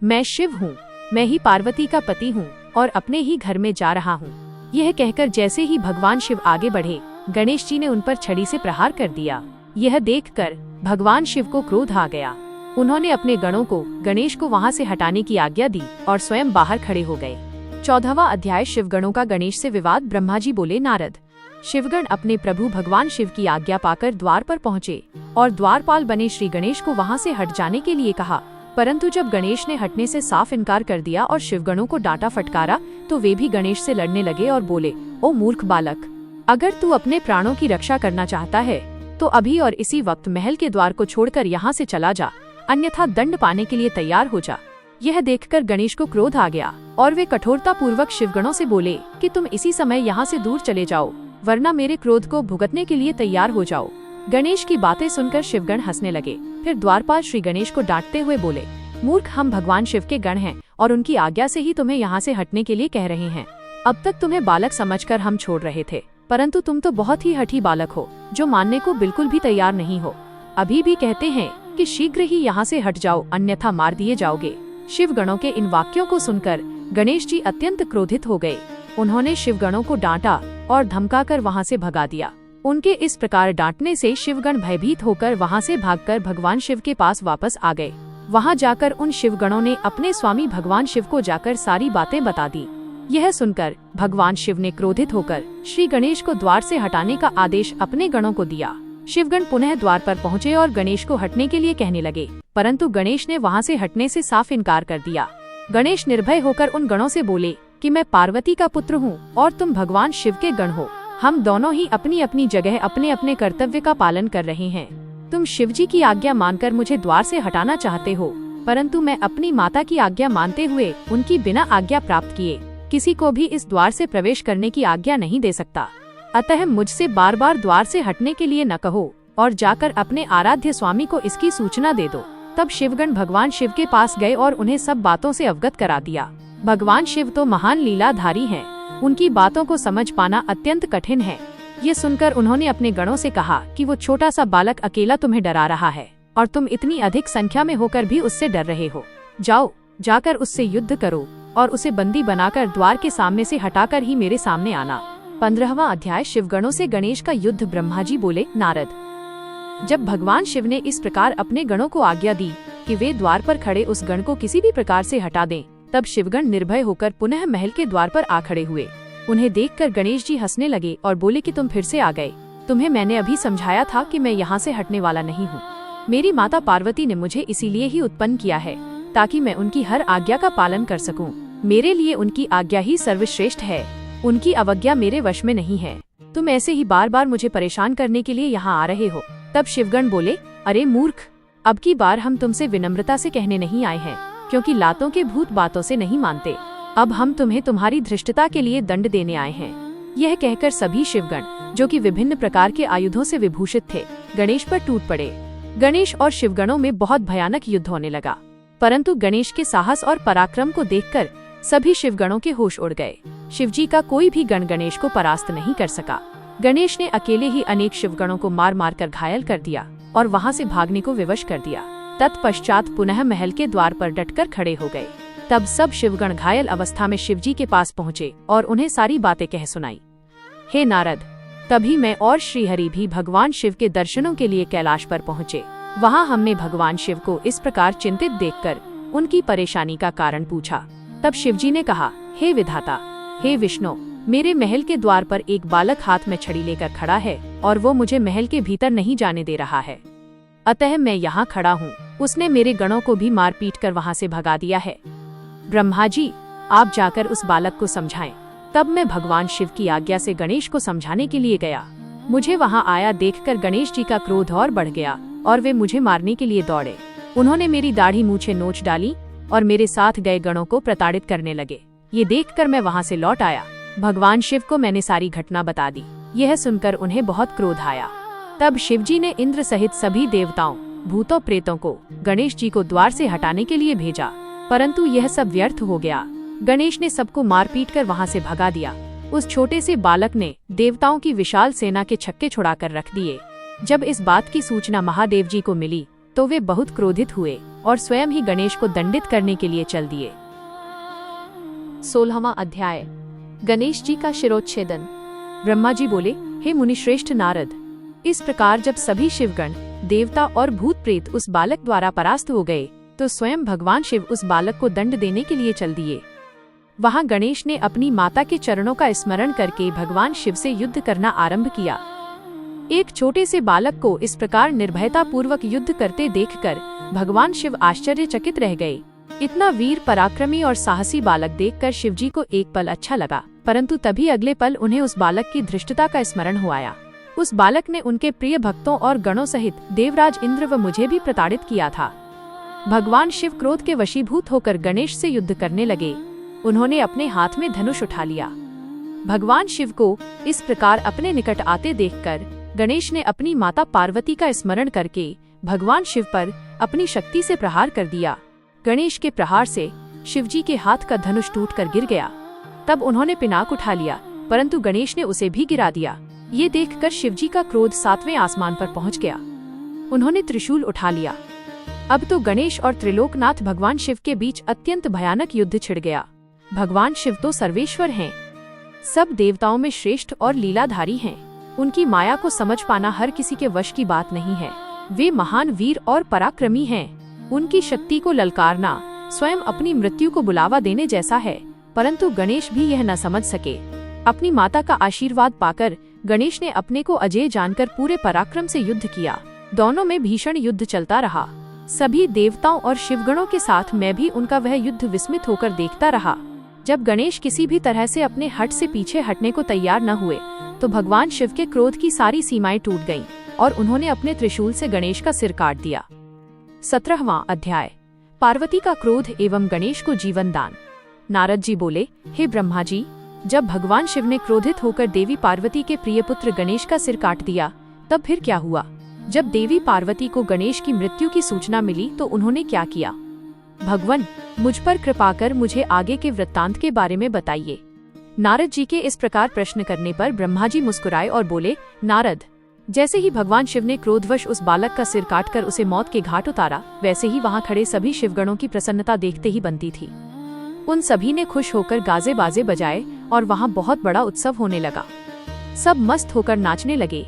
मैं शिव हूँ, मैं ही पार्वती का पति हूँ और अपने ही घर में जा रहा हूँ। यह कहकर जैसे ही भगवान शिव आगे बढ़े, गणेश जी ने उन पर छड़ी से प्रहार कर दिया। यह देखकर भगवान शिव को क्रोध आ गया। उन्होंने अपने गणों को गणेश को वहां से हटाने की आज्ञा दी और स्वयं बाहर खड़े हो गए। 14वां अध्याय शिवगणों का गणेश से विवाद। ब्रह्मा जी बोले, नारद, शिवगण अपने प्रभु भगवान शिव की आज्ञा पाकर द्वार पर पहुँचे और द्वारपाल बने श्री गणेश को वहाँ से हट जाने के लिए कहा। परंतु जब गणेश ने हटने से साफ इनकार कर दिया और शिवगणों को डांटा फटकारा तो वे भी गणेश से लड़ने लगे और बोले, ओ मूर्ख बालक, अगर तू अपने प्राणों की रक्षा करना चाहता है तो अभी और इसी वक्त महल के द्वार को छोड़कर यहाँ से चला जा, अन्यथा दंड पाने के लिए तैयार हो जा। यह देखकर गणेश को क्रोध आ गया और वे कठोरता पूर्वक शिवगणों से बोले कि तुम इसी समय यहाँ से दूर चले जाओ, वरना मेरे क्रोध को भुगतने के लिए तैयार हो जाओ। गणेश की बातें सुनकर शिवगण हंसने लगे। फिर द्वारपाल श्री गणेश को डांटते हुए बोले, मूर्ख, हम भगवान शिव के गण हैं और उनकी आज्ञा से ही तुम्हें यहाँ से हटने के लिए कह रहे हैं। अब तक तुम्हें बालक समझकर हम छोड़ रहे थे, परंतु तुम तो बहुत ही हठी बालक हो, जो मानने को बिल्कुल भी तैयार नहीं हो। अभी भी कहते हैं कि शीघ्र ही यहाँ से हट जाओ, अन्यथा मार दिए जाओगे। शिवगणों के इन वाक्यों को सुनकर गणेश जी अत्यंत क्रोधित हो गए। उन्होंने शिवगणों को डांटा और धमकाकर वहाँ से भगा दिया। उनके इस प्रकार डांटने से शिवगण भयभीत होकर वहाँ से भागकर भगवान शिव के पास वापस आ गए। वहाँ जाकर उन शिवगणों ने अपने स्वामी भगवान शिव को जाकर सारी बातें बता दी। यह सुनकर भगवान शिव ने क्रोधित होकर श्री गणेश को द्वार से हटाने का आदेश अपने गणों को दिया। शिवगण पुनः द्वार पर पहुँचे और गणेश को हटने के लिए कहने लगे, परंतु गणेश ने वहाँ से हटने से साफ इनकार कर दिया। गणेश निर्भय होकर उन गणों से बोले कि मैं पार्वती का पुत्र हूँ और तुम भगवान शिव के गण हो। हम दोनों ही अपनी अपनी जगह अपने अपने कर्तव्य का पालन कर रहे हैं। तुम शिवजी की आज्ञा मानकर मुझे द्वार से हटाना चाहते हो, परंतु मैं अपनी माता की आज्ञा मानते हुए उनकी बिना आज्ञा प्राप्त किए किसी को भी इस द्वार से प्रवेश करने की आज्ञा नहीं दे सकता। अतः मुझसे बार बार द्वार से हटने के लिए न कहो और जाकर अपने आराध्य स्वामी को इसकी सूचना दे दो। तब शिवगण भगवान शिव के पास गए और उन्हें सब बातों से अवगत करा दिया। भगवान शिव तो महान लीलाधारी हैं, उनकी बातों को समझ पाना अत्यंत कठिन है। ये सुनकर उन्होंने अपने गणों से कहा कि वो छोटा सा बालक अकेला तुम्हें डरा रहा है और तुम इतनी अधिक संख्या में होकर भी उससे डर रहे हो। जाओ, जाकर उससे युद्ध करो और उसे बंदी बनाकर द्वार के सामने से हटाकर ही मेरे सामने आना। 15वां अध्याय शिवगणों से गणेश का युद्ध। ब्रह्मा जी बोले, नारद, जब भगवान शिव ने इस प्रकार अपने गणों को आज्ञा दी कि वे द्वार पर खड़े उस गण को किसी भी प्रकार से हटा दें, तब शिवगण निर्भय होकर पुनः महल के द्वार पर आ खड़े हुए। उन्हें देखकर गणेश जी हंसने लगे और बोले कि तुम फिर से आ गए। तुम्हें मैंने अभी समझाया था कि मैं यहाँ से हटने वाला नहीं हूँ। मेरी माता पार्वती ने मुझे इसीलिए ही उत्पन्न किया है ताकि मैं उनकी हर आज्ञा का पालन कर सकूं। मेरे लिए उनकी आज्ञा ही सर्वश्रेष्ठ है, उनकी अवज्ञा मेरे वश में नहीं है। तुम ऐसे ही बार बार मुझे परेशान करने के लिए यहाँ आ रहे हो। तब शिवगण बोले, अरे मूर्ख, अब की बार हम तुमसे विनम्रता से कहने नहीं आए हैं, क्योंकि लातों के भूत बातों से नहीं मानते। अब हम तुम्हें तुम्हारी धृष्टता के लिए दंड देने आए हैं। यह कहकर सभी शिवगण, जो कि विभिन्न प्रकार के आयुधों से विभूषित थे, गणेश पर टूट पड़े। गणेश और शिवगणों में बहुत भयानक युद्ध होने लगा, परंतु गणेश के साहस और पराक्रम को देखकर सभी शिवगणों के होश उड़ गए। शिवजी का कोई भी गण गणेश को परास्त नहीं कर सका। गणेश ने अकेले ही अनेक शिवगणों को मार मार कर घायल कर दिया और वहां से भागने को विवश कर दिया। तत्पश्चात पुनः महल के द्वार पर डटकर खड़े हो गए। तब सब शिवगण घायल अवस्था में शिवजी के पास पहुँचे और उन्हें सारी बातें कह सुनाई। हे नारद, तभी मैं और श्रीहरि भी भगवान शिव के दर्शनों के लिए कैलाश पर पहुँचे। वहाँ हमने भगवान शिव को इस प्रकार चिंतित देखकर उनकी परेशानी का कारण पूछा। तब शिवजी ने कहा, हे विधाता, हे विष्णु, मेरे महल के द्वार पर एक बालक हाथ में छड़ी लेकर खड़ा है और वो मुझे महल के भीतर नहीं जाने दे रहा है। अतः मैं यहाँ खड़ा हूँ। उसने मेरे गणों को भी मार पीट कर वहाँ से भगा दिया है। ब्रह्मा जी, आप जाकर उस बालक को समझाएं। तब मैं भगवान शिव की आज्ञा से गणेश को समझाने के लिए गया। मुझे वहां आया देखकर गणेश जी का क्रोध और बढ़ गया और वे मुझे मारने के लिए दौड़े। उन्होंने मेरी दाढ़ी मूछें नोच डाली और मेरे साथ गए गणों को प्रताड़ित करने लगे। ये देखकर मैं वहां से लौट आया। भगवान शिव को मैंने सारी घटना बता दी। यह सुनकर उन्हें बहुत क्रोध आया। तब शिवजी ने इंद्र सहित सभी देवताओं, भूतों, प्रेतों को गणेश जी को द्वार से हटाने के लिए भेजा, परंतु यह सब व्यर्थ हो गया। गणेश ने सबको मार पीट कर वहां से भगा दिया। उस छोटे से बालक ने देवताओं की विशाल सेना के छक्के छुड़ाकर रख दिए। जब इस बात की सूचना महादेव जी को मिली तो वे बहुत क्रोधित हुए और स्वयं ही गणेश को दंडित करने के लिए चल दिए। 16वां अध्याय, गणेश जी का शिरोच्छेदन। ब्रह्मा जी बोले, हे मुनिश्रेष्ठ नारद, इस प्रकार जब सभी शिवगण, देवता और भूत प्रेत उस बालक द्वारा परास्त हो गए तो स्वयं भगवान शिव उस बालक को दंड देने के लिए चल दिए। वहां गणेश ने अपनी माता के चरणों का स्मरण करके भगवान शिव से युद्ध करना आरंभ किया। एक छोटे से बालक को इस प्रकार निर्भयता पूर्वक युद्ध करते देखकर भगवान शिव आश्चर्यचकित रह गए। इतना वीर, पराक्रमी और साहसी बालक देखकर शिवजी को एक पल अच्छा लगा, परंतु तभी अगले पल उन्हें उस बालक की धृष्टता का स्मरण हो आया। उस बालक ने उनके प्रिय भक्तों और गणों सहित देवराज इंद्र व मुझे भी प्रताड़ित किया था। भगवान शिव क्रोध के वशीभूत होकर गणेश से युद्ध करने लगे। उन्होंने अपने हाथ में धनुष उठा लिया। भगवान शिव को इस प्रकार अपने निकट आते देखकर गणेश ने अपनी माता पार्वती का स्मरण करके भगवान शिव पर अपनी शक्ति से प्रहार कर दिया। गणेश के प्रहार से शिवजी के हाथ का धनुष टूटकर गिर गया। तब उन्होंने पिनाक उठा लिया, परंतु गणेश ने उसे भी गिरा दिया। ये देखकर शिवजी का क्रोध 7वें आसमान पर पहुंच गया। उन्होंने त्रिशूल उठा लिया। अब तो गणेश और त्रिलोकनाथ भगवान शिव के बीच अत्यंत भयानक युद्ध छिड़ गया। भगवान शिव तो सर्वेश्वर हैं, सब देवताओं में श्रेष्ठ और लीलाधारी हैं। उनकी माया को समझ पाना हर किसी के वश की बात नहीं है। वे महान वीर और पराक्रमी हैं। उनकी शक्ति को ललकारना स्वयं अपनी मृत्यु को बुलावा देने जैसा है, परंतु गणेश भी यह न समझ सके। अपनी माता का आशीर्वाद पाकर गणेश ने अपने को अजेय जानकर पूरे पराक्रम से युद्ध किया। दोनों में भीषण युद्ध चलता रहा। सभी देवताओं और शिवगणों के साथ मैं भी उनका वह युद्ध विस्मित होकर देखता रहा। जब गणेश किसी भी तरह से अपने हट से पीछे हटने को तैयार न हुए तो भगवान शिव के क्रोध की सारी सीमाएं टूट गईं और उन्होंने अपने त्रिशूल से गणेश का सिर काट दिया। 17वां अध्याय, पार्वती का क्रोध एवं गणेश को जीवन दान। नारद जी बोले, हे ब्रह्मा जी, जब भगवान शिव ने क्रोधित होकर देवी पार्वती के प्रिय पुत्र गणेश का सिर काट दिया तब फिर क्या हुआ? जब देवी पार्वती को गणेश की मृत्यु की सूचना मिली तो उन्होंने क्या किया? भगवान, मुझ पर कृपा कर मुझे आगे के वृत्तांत के बारे में बताइए। नारद जी के इस प्रकार प्रश्न करने पर ब्रह्मा जी मुस्कुराए और बोले, नारद, जैसे ही भगवान शिव ने क्रोधवश उस बालक का सिर काटकर उसे मौत के घाट उतारा, वैसे ही वहां खड़े सभी शिवगणों की प्रसन्नता देखते ही बनती थी। उन सभी ने खुश होकर गाजे बाजे बजाए और वहां बहुत बड़ा उत्सव होने लगा। सब मस्त होकर नाचने लगे।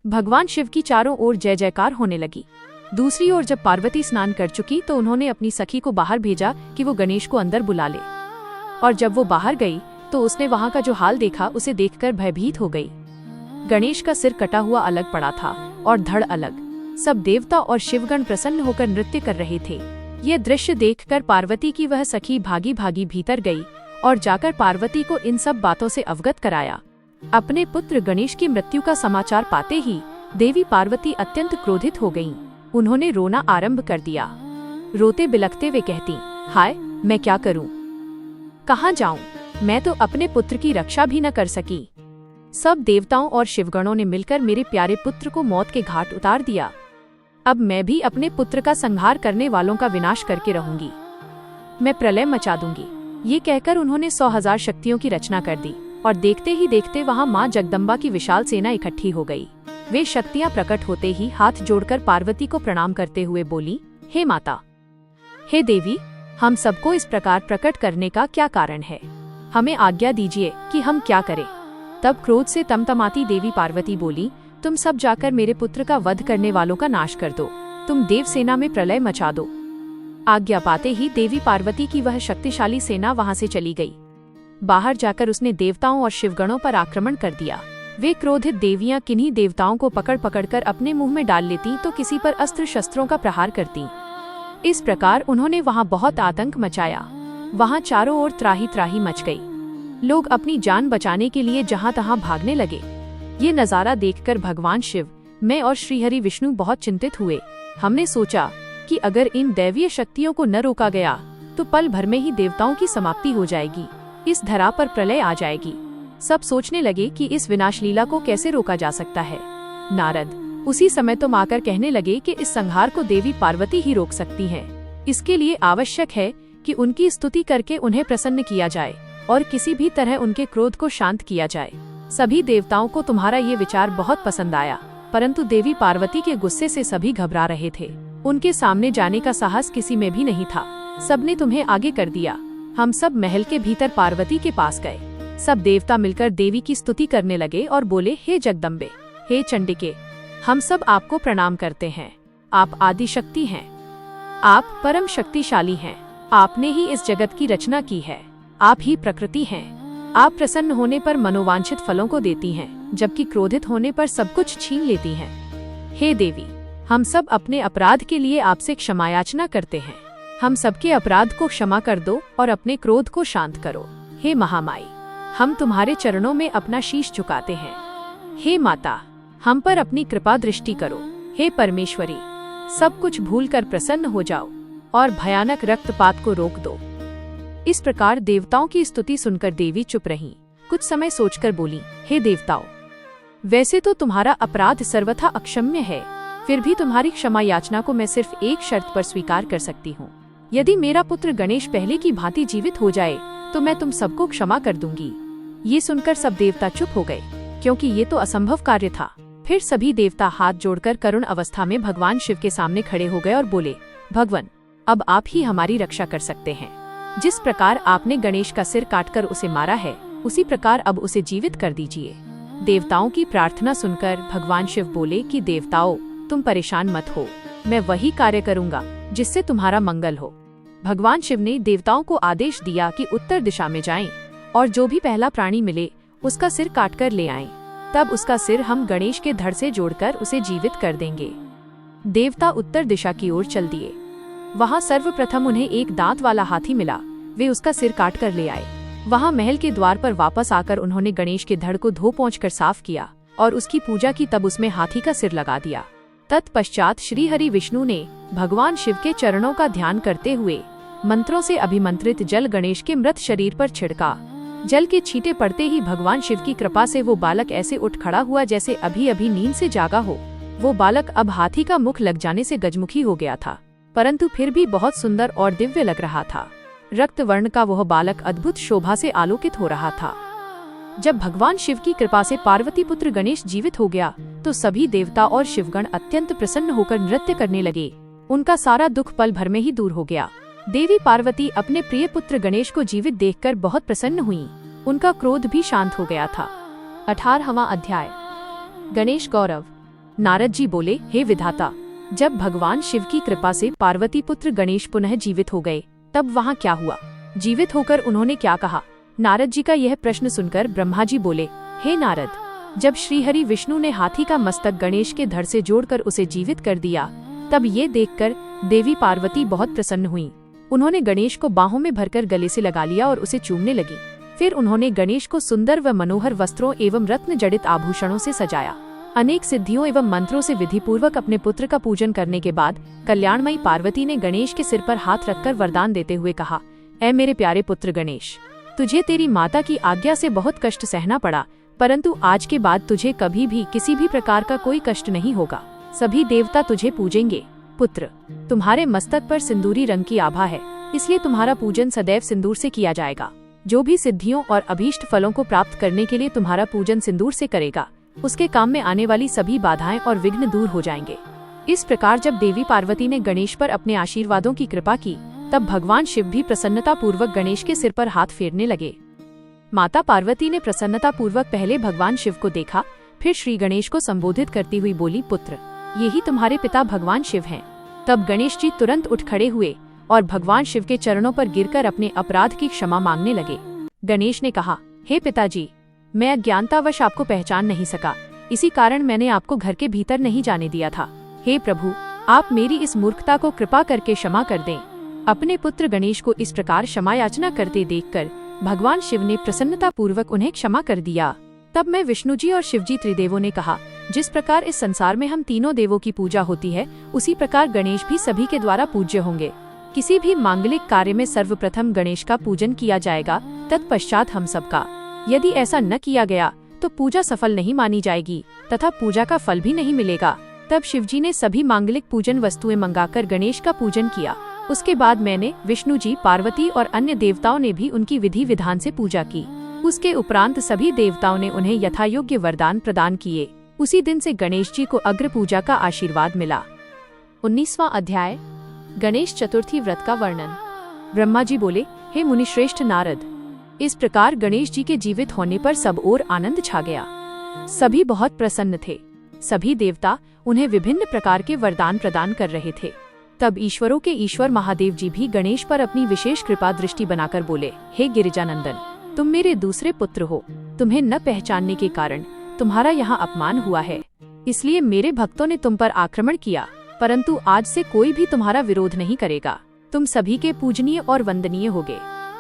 भगवान शिव की चारों ओर जय जयकार होने लगी। दूसरी ओर जब पार्वती स्नान कर चुकी तो उन्होंने अपनी सखी को बाहर भेजा कि वो गणेश को अंदर बुला ले, और जब वो बाहर गई तो उसने वहां का जो हाल देखा उसे देखकर भयभीत हो गई। गणेश का सिर कटा हुआ अलग पड़ा था और धड़ अलग। सब देवता और शिवगण प्रसन्न होकर नृत्य कर रहे थे। यह दृश्य देखकर पार्वती की वह सखी भागी भागी भीतर गई और जाकर पार्वती को इन सब बातों से अवगत कराया। अपने पुत्र गणेश की मृत्यु का समाचार पाते ही देवी पार्वती अत्यंत क्रोधित हो गईं। उन्होंने रोना आरंभ कर दिया। रोते बिलखते वे कहती, हाय, मैं क्या करूं? कहां जाऊं? मैं तो अपने पुत्र की रक्षा भी न कर सकी। सब देवताओं और शिवगणों ने मिलकर मेरे प्यारे पुत्र को मौत के घाट उतार दिया। अब मैं भी अपने पुत्र का संहार करने वालों का विनाश करके रहूंगी। मैं प्रलय मचा दूंगी। ये कहकर उन्होंने 100,000 शक्तियों की रचना कर दी और देखते ही देखते वहां मां जगदम्बा की विशाल सेना इकट्ठी हो गई। वे शक्तियां प्रकट होते ही हाथ जोड़कर पार्वती को प्रणाम करते हुए बोली, हे माता, हे देवी, हम सबको इस प्रकार प्रकट करने का क्या कारण है? हमें आज्ञा दीजिए कि हम क्या करें। तब क्रोध से तमतमाती देवी पार्वती बोली, तुम सब जाकर मेरे पुत्र का वध करने वालों का नाश कर दो। तुम देव सेना में प्रलय मचा दो। आज्ञा पाते ही देवी पार्वती की वह शक्तिशाली सेना वहां से चली गई। बाहर जाकर उसने देवताओं और शिवगणों पर आक्रमण कर दिया। वे क्रोधित देवियां किन्हीं देवताओं को पकड़ पकड़कर अपने मुंह में डाल लेती तो किसी पर अस्त्र शस्त्रों का प्रहार करती। इस प्रकार उन्होंने वहां बहुत आतंक मचाया। वहाँ चारों ओर त्राही त्राही मच गई। लोग अपनी जान बचाने के लिए जहाँ तहाँ भागने लगे। ये नज़ारा देखकर भगवान शिव, मैं और श्रीहरि विष्णु बहुत चिंतित हुए। हमने सोचा कि अगर इन दैवीय शक्तियों को न रोका गया तो पल भर में ही देवताओं की समाप्ति हो जाएगी, इस धरा पर प्रलय आ जाएगी। सब सोचने लगे कि इस विनाश लीला को कैसे रोका जा सकता है। नारद उसी समय तो आकर कहने लगे कि इस संहार को देवी पार्वती ही रोक सकती हैं। इसके लिए आवश्यक है कि उनकी स्तुति करके उन्हें प्रसन्न किया जाए और किसी भी तरह उनके क्रोध को शांत किया जाए। सभी देवताओं को तुम्हारा ये विचार बहुत पसंद आया, परंतु देवी पार्वती के गुस्से से सभी घबरा रहे थे। उनके सामने जाने का साहस किसी में भी नहीं था। सबने तुम्हें आगे कर दिया। हम सब महल के भीतर पार्वती के पास गए। सब देवता मिलकर देवी की स्तुति करने लगे और बोले, हे जगदम्बे, हे चंडिके, हम सब आपको प्रणाम करते हैं। आप आदि शक्ति हैं, आप परम शक्तिशाली हैं। आपने ही इस जगत की रचना की है। आप ही प्रकृति हैं। आप प्रसन्न होने पर मनोवांछित फलों को देती हैं, जबकि क्रोधित होने पर सब कुछ छीन लेती हैं। हे देवी, हम सब अपने अपराध के लिए आपसे क्षमा याचना करते हैं। हम सबके अपराध को क्षमा कर दो और अपने क्रोध को शांत करो। हे महामाई, हम तुम्हारे चरणों में अपना शीश झुकाते हैं। हे माता, हम पर अपनी कृपा दृष्टि करो। हे परमेश्वरी, सब कुछ भूलकर प्रसन्न हो जाओ और भयानक रक्तपात को रोक दो। इस प्रकार देवताओं की स्तुति सुनकर देवी चुप रहीं। कुछ समय सोचकर बोली, हे देवताओं, वैसे तो तुम्हारा अपराध सर्वथा अक्षम्य है, फिर भी तुम्हारी क्षमा याचना को मैं सिर्फ एक शर्त पर स्वीकार कर सकती हूँ। यदि मेरा पुत्र गणेश पहले की भांति जीवित हो जाए तो मैं तुम सबको क्षमा कर दूंगी। ये सुनकर सब देवता चुप हो गए, क्योंकि ये तो असंभव कार्य था। फिर सभी देवता हाथ जोड़कर करुण अवस्था में भगवान शिव के सामने खड़े हो गए और बोले, भगवान, अब आप ही हमारी रक्षा कर सकते हैं। जिस प्रकार आपने गणेश का सिर काटकर उसे मारा है, उसी प्रकार अब उसे जीवित कर दीजिए। देवताओं की प्रार्थना सुनकर भगवान शिव बोले कि देवताओं, तुम परेशान मत हो, मैं वही कार्य करूंगा जिससे तुम्हारा मंगल हो। भगवान शिव ने देवताओं को आदेश दिया कि उत्तर दिशा में जाएं और जो भी पहला प्राणी मिले उसका सिर काटकर ले आएं। तब उसका सिर हम गणेश के धड़ से जोड़कर उसे जीवित कर देंगे। देवता उत्तर दिशा की ओर चल दिए। वहां सर्वप्रथम उन्हें एक दांत वाला हाथी मिला। वे उसका सिर काट कर ले आए। वहां महल के द्वार पर वापस आकर उन्होंने गणेश के धड़ को धो पोंछकर साफ किया और उसकी पूजा की। तब उसमें हाथी का सिर लगा दिया। तत्पश्चात श्रीहरि विष्णु ने भगवान शिव के चरणों का ध्यान करते हुए मंत्रों से अभिमंत्रित जल गणेश के मृत शरीर पर छिड़का। जल के छींटे पड़ते ही भगवान शिव की कृपा से वो बालक ऐसे उठ खड़ा हुआ जैसे अभी अभी नींद से जागा हो। वो बालक अब हाथी का मुख लग जाने से गजमुखी हो गया था, परंतु फिर भी बहुत सुंदर और दिव्य लग रहा था। रक्त वर्ण का वह बालक अद्भुत शोभा से आलोकित हो रहा था। जब भगवान शिव की कृपा से पार्वती पुत्र गणेश जीवित हो गया तो सभी देवता और शिवगण अत्यंत प्रसन्न होकर नृत्य करने लगे। उनका सारा दुख पल भर में ही दूर हो गया। देवी पार्वती अपने प्रिय पुत्र गणेश को जीवित देखकर बहुत प्रसन्न हुई। उनका क्रोध भी शांत हो गया था। 18वां अध्याय। गणेश गौरव। नारद जी बोले, हे विधाता, जब भगवान शिव की कृपा से पार्वती पुत्र गणेश पुनः जीवित हो गए तब वहाँ क्या हुआ? जीवित होकर उन्होंने क्या कहा? नारद जी का यह प्रश्न सुनकर ब्रह्मा जी बोले, हे नारद, जब श्रीहरि विष्णु ने हाथी का मस्तक गणेश के धड़ से जोड़कर उसे जीवित कर दिया तब ये देखकर देवी पार्वती बहुत प्रसन्न हुई। उन्होंने गणेश को बाहों में भरकर गले से लगा लिया और उसे चूमने लगी। फिर उन्होंने गणेश को सुंदर व मनोहर वस्त्रों एवं रत्न जड़ित आभूषणों से सजाया। अनेक सिद्धियों एवं मंत्रों से विधिपूर्वक अपने पुत्र का पूजन करने के बाद कल्याणमयी पार्वती ने गणेश के सिर पर हाथ रखकर वरदान देते हुए कहा, ऐ मेरे प्यारे पुत्र गणेश, तुझे तेरी माता की आज्ञा से बहुत कष्ट सहना पड़ा, परंतु आज के बाद तुझे कभी भी किसी भी प्रकार का कोई कष्ट नहीं होगा। सभी देवता तुझे पूजेंगे। पुत्र, तुम्हारे मस्तक पर सिंदूरी रंग की आभा है, इसलिए तुम्हारा पूजन सदैव सिंदूर से किया जाएगा। जो भी सिद्धियों और अभीष्ट फलों को प्राप्त करने के लिए तुम्हारा पूजन सिंदूर से करेगा, उसके काम में आने वाली सभी बाधाएं और विघ्न दूर हो जाएंगे। इस प्रकार जब देवी पार्वती ने गणेश पर अपने आशीर्वादों की कृपा की तब भगवान शिव भी प्रसन्नता पूर्वक गणेश के सिर पर हाथ फेरने लगे। माता पार्वती ने प्रसन्नता पूर्वक पहले भगवान शिव को देखा, फिर श्री गणेश को संबोधित करती हुई बोली, पुत्र, यही तुम्हारे पिता भगवान शिव हैं। तब गणेश जी तुरंत उठ खड़े हुए और भगवान शिव के चरणों पर गिरकर अपने अपराध की क्षमा मांगने लगे। गणेश ने कहा, हे पिताजी, मैं अज्ञानतावश आपको पहचान नहीं सका, इसी कारण मैंने आपको घर के भीतर नहीं जाने दिया था। हे प्रभु, आप मेरी इस मूर्खता को कृपा करके क्षमा कर दें। अपने पुत्र गणेश को इस प्रकार क्षमा याचना करते देखकर भगवान शिव ने प्रसन्नता पूर्वक उन्हें क्षमा कर दिया। तब मैं विष्णु जी और शिव जी त्रिदेवों ने कहा, जिस प्रकार इस संसार में हम तीनों देवों की पूजा होती है, उसी प्रकार गणेश भी सभी के द्वारा पूज्य होंगे। किसी भी मांगलिक कार्य में सर्वप्रथम गणेश का पूजन किया जाएगा, तत्पश्चात हम सबका। यदि ऐसा न किया गया तो पूजा सफल नहीं मानी जाएगी तथा पूजा का फल भी नहीं मिलेगा। तब शिवजी ने सभी मांगलिक पूजन वस्तुएं मंगाकर गणेश का पूजन किया। उसके बाद मैंने, विष्णु जी, पार्वती और अन्य देवताओं ने भी उनकी विधि विधान से पूजा की। उसके उपरांत सभी देवताओं ने उन्हें यथायोग्य वरदान प्रदान किए। उसी दिन से गणेश जी को अग्र पूजा का आशीर्वाद मिला। 19वां अध्याय, गणेश चतुर्थी व्रत का वर्णन। ब्रह्मा जी बोले, हे मुनिश्रेष्ठ नारद, इस प्रकार गणेश जी के जीवित होने पर सब ओर आनंद छा गया। सभी बहुत प्रसन्न थे। सभी देवता उन्हें विभिन्न प्रकार के वरदान प्रदान कर रहे थे। तब ईश्वरों के ईश्वर महादेव जी भी गणेश पर अपनी विशेष कृपा दृष्टि बनाकर बोले, हे गिरिजानंदन, तुम मेरे दूसरे पुत्र हो। तुम्हें न पहचानने के कारण तुम्हारा यहाँ अपमान हुआ है, इसलिए मेरे भक्तों ने तुम पर आक्रमण किया, परंतु आज से कोई भी तुम्हारा विरोध नहीं करेगा। तुम सभी के पूजनीय और वंदनीय होगे।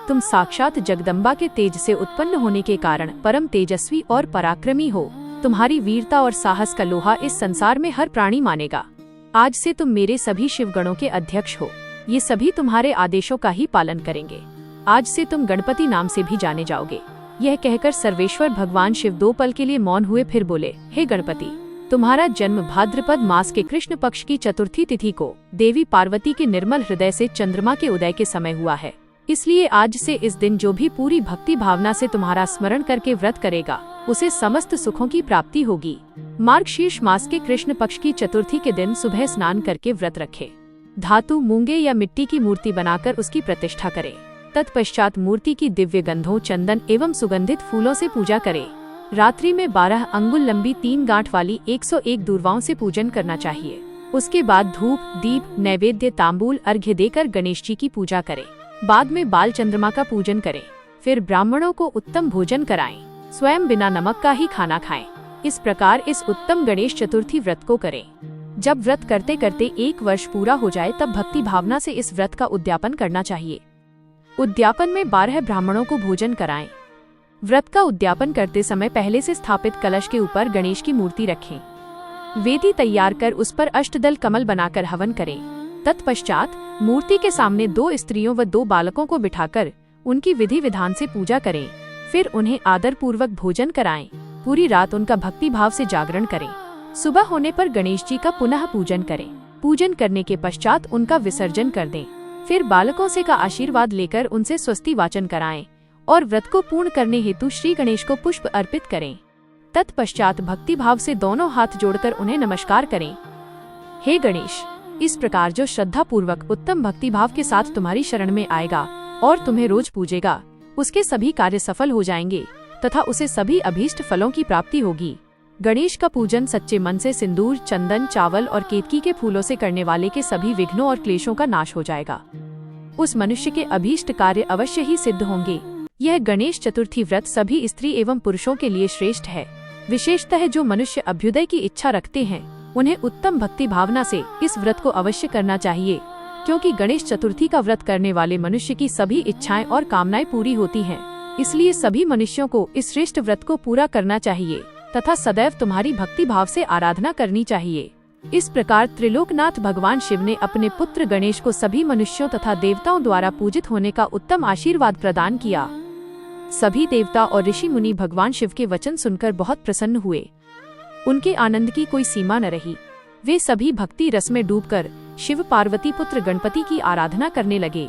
तुम साक्षात जगदम्बा के तेज से उत्पन्न होने के कारण परम तेजस्वी और पराक्रमी हो। तुम्हारी वीरता और साहस का लोहा इस संसार में हर प्राणी मानेगा। आज से तुम मेरे सभी शिवगणों के अध्यक्ष हो। ये सभी तुम्हारे आदेशों का ही पालन करेंगे। आज से तुम गणपति नाम से भी जाने जाओगे। यह कहकर सर्वेश्वर भगवान शिव 2 पल के लिए मौन हुए, फिर बोले, हे गणपति, तुम्हारा जन्म भाद्रपद मास के कृष्ण पक्ष की चतुर्थी तिथि को देवी पार्वती के निर्मल हृदय से चंद्रमा के उदय के समय हुआ है। इसलिए आज से इस दिन जो भी पूरी भक्ति भावना से तुम्हारा स्मरण करके व्रत करेगा, उसे समस्त सुखों की प्राप्ति होगी। मार्गशीर्ष मास के कृष्ण पक्ष की चतुर्थी के दिन सुबह स्नान करके व्रत रखे। धातु, मूंगे या मिट्टी की मूर्ति बनाकर उसकी प्रतिष्ठा करे। तत्पश्चात मूर्ति की दिव्य गंधों, चंदन एवं सुगंधित फूलों से पूजा करे। रात्रि में 12 अंगुल लंबी 3 गांठ वाली 101 दूर्वाओं से पूजन करना चाहिए। उसके बाद धूप, दीप, नैवेद्य, तांबूल, अर्घ्य देकर गणेश जी की पूजा करे। बाद में बाल चंद्रमा का पूजन करें। फिर ब्राह्मणों को उत्तम भोजन कराएं। स्वयं बिना नमक का ही खाना खाएं। इस प्रकार इस उत्तम गणेश चतुर्थी व्रत को करें। जब व्रत करते करते 1 वर्ष पूरा हो जाए, तब भक्ति भावना से इस व्रत का उद्यापन करना चाहिए। उद्यापन में 12 ब्राह्मणों को भोजन कराएं। व्रत का उद्यापन करते समय पहले से स्थापित कलश के ऊपर गणेश की मूर्ति रखें। वेदी तैयार कर उस पर अष्टदल कमल बनाकर हवन करें। तत्पश्चात मूर्ति के सामने 2 स्त्रियों व 2 बालकों को बिठाकर उनकी विधि विधान से पूजा करें। फिर उन्हें आदर पूर्वक भोजन कराएं। पूरी रात उनका भक्ति भाव से जागरण करें। सुबह होने पर गणेश जी का पुनः पूजन करें। पूजन करने के पश्चात उनका विसर्जन कर दें। फिर बालकों से का आशीर्वाद लेकर उनसे स्वस्ति वाचन कराएं और व्रत को पूर्ण करने हेतु श्री गणेश को पुष्प अर्पित करें। तत्पश्चात भक्ति भाव से दोनों हाथ जोड़कर उन्हें नमस्कार करें। हे गणेश, इस प्रकार जो श्रद्धा पूर्वक उत्तम भक्ति भाव के साथ तुम्हारी शरण में आएगा और तुम्हें रोज पूजेगा, उसके सभी कार्य सफल हो जाएंगे तथा उसे सभी अभीष्ट फलों की प्राप्ति होगी। गणेश का पूजन सच्चे मन से सिंदूर, चंदन, चावल और केतकी के फूलों से करने वाले के सभी विघ्नों और क्लेशों का नाश हो जाएगा। उस मनुष्य के अभीष्ट कार्य अवश्य ही सिद्ध होंगे। यह गणेश चतुर्थी व्रत सभी स्त्री एवं पुरुषों के लिए श्रेष्ठ है। विशेषतः जो मनुष्य अभ्युदय की इच्छा रखते हैं, उन्हें उत्तम भक्ति भावना से इस व्रत को अवश्य करना चाहिए, क्योंकि गणेश चतुर्थी का व्रत करने वाले मनुष्य की सभी इच्छाएं और कामनाएं पूरी होती हैं। इसलिए सभी मनुष्यों को इस श्रेष्ठ व्रत को पूरा करना चाहिए तथा सदैव तुम्हारी भक्ति भाव से आराधना करनी चाहिए। इस प्रकार त्रिलोकनाथ भगवान शिव ने अपने पुत्र गणेश को सभी मनुष्यों तथा देवताओं द्वारा पूजित होने का उत्तम आशीर्वाद प्रदान किया। सभी देवता और ऋषि मुनि भगवान शिव के वचन सुनकर बहुत प्रसन्न हुए। उनके आनंद की कोई सीमा न रही। वे सभी भक्ति रस में डूबकर शिव पार्वती पुत्र गणपति की आराधना करने लगे।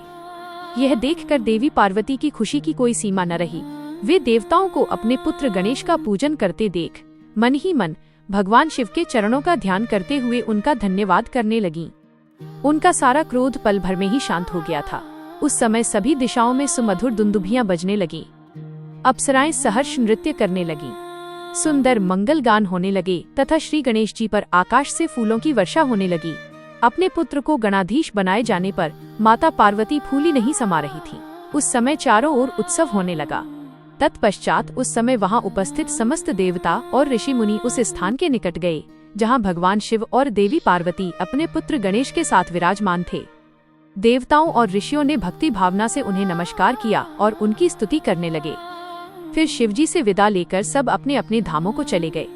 यह देखकर देवी पार्वती की खुशी की कोई सीमा न रही। वे देवताओं को अपने पुत्र गणेश का पूजन करते देख मन ही मन भगवान शिव के चरणों का ध्यान करते हुए उनका धन्यवाद करने लगीं। उनका सारा क्रोध पल भर में ही शांत हो गया था। उस समय सभी दिशाओं में सुमधुर दुंदुभियां बजने लगीं। अप्सराएं सहर्ष नृत्य करने लगीं। सुंदर मंगल गान होने लगे तथा श्री गणेश जी पर आकाश से फूलों की वर्षा होने लगी। अपने पुत्र को गणाधीश बनाए जाने पर माता पार्वती फूली नहीं समा रही थी। उस समय चारों ओर उत्सव होने लगा। तत्पश्चात उस समय वहां उपस्थित समस्त देवता और ऋषि मुनि उस स्थान के निकट गए, जहां भगवान शिव और देवी पार्वती अपने पुत्र गणेश के साथ विराजमान थे। देवताओं और ऋषियों ने भक्ति भावना से उन्हें नमस्कार किया और उनकी स्तुति करने लगे। फिर शिवजी से विदा लेकर सब अपने अपने धामों को चले गए।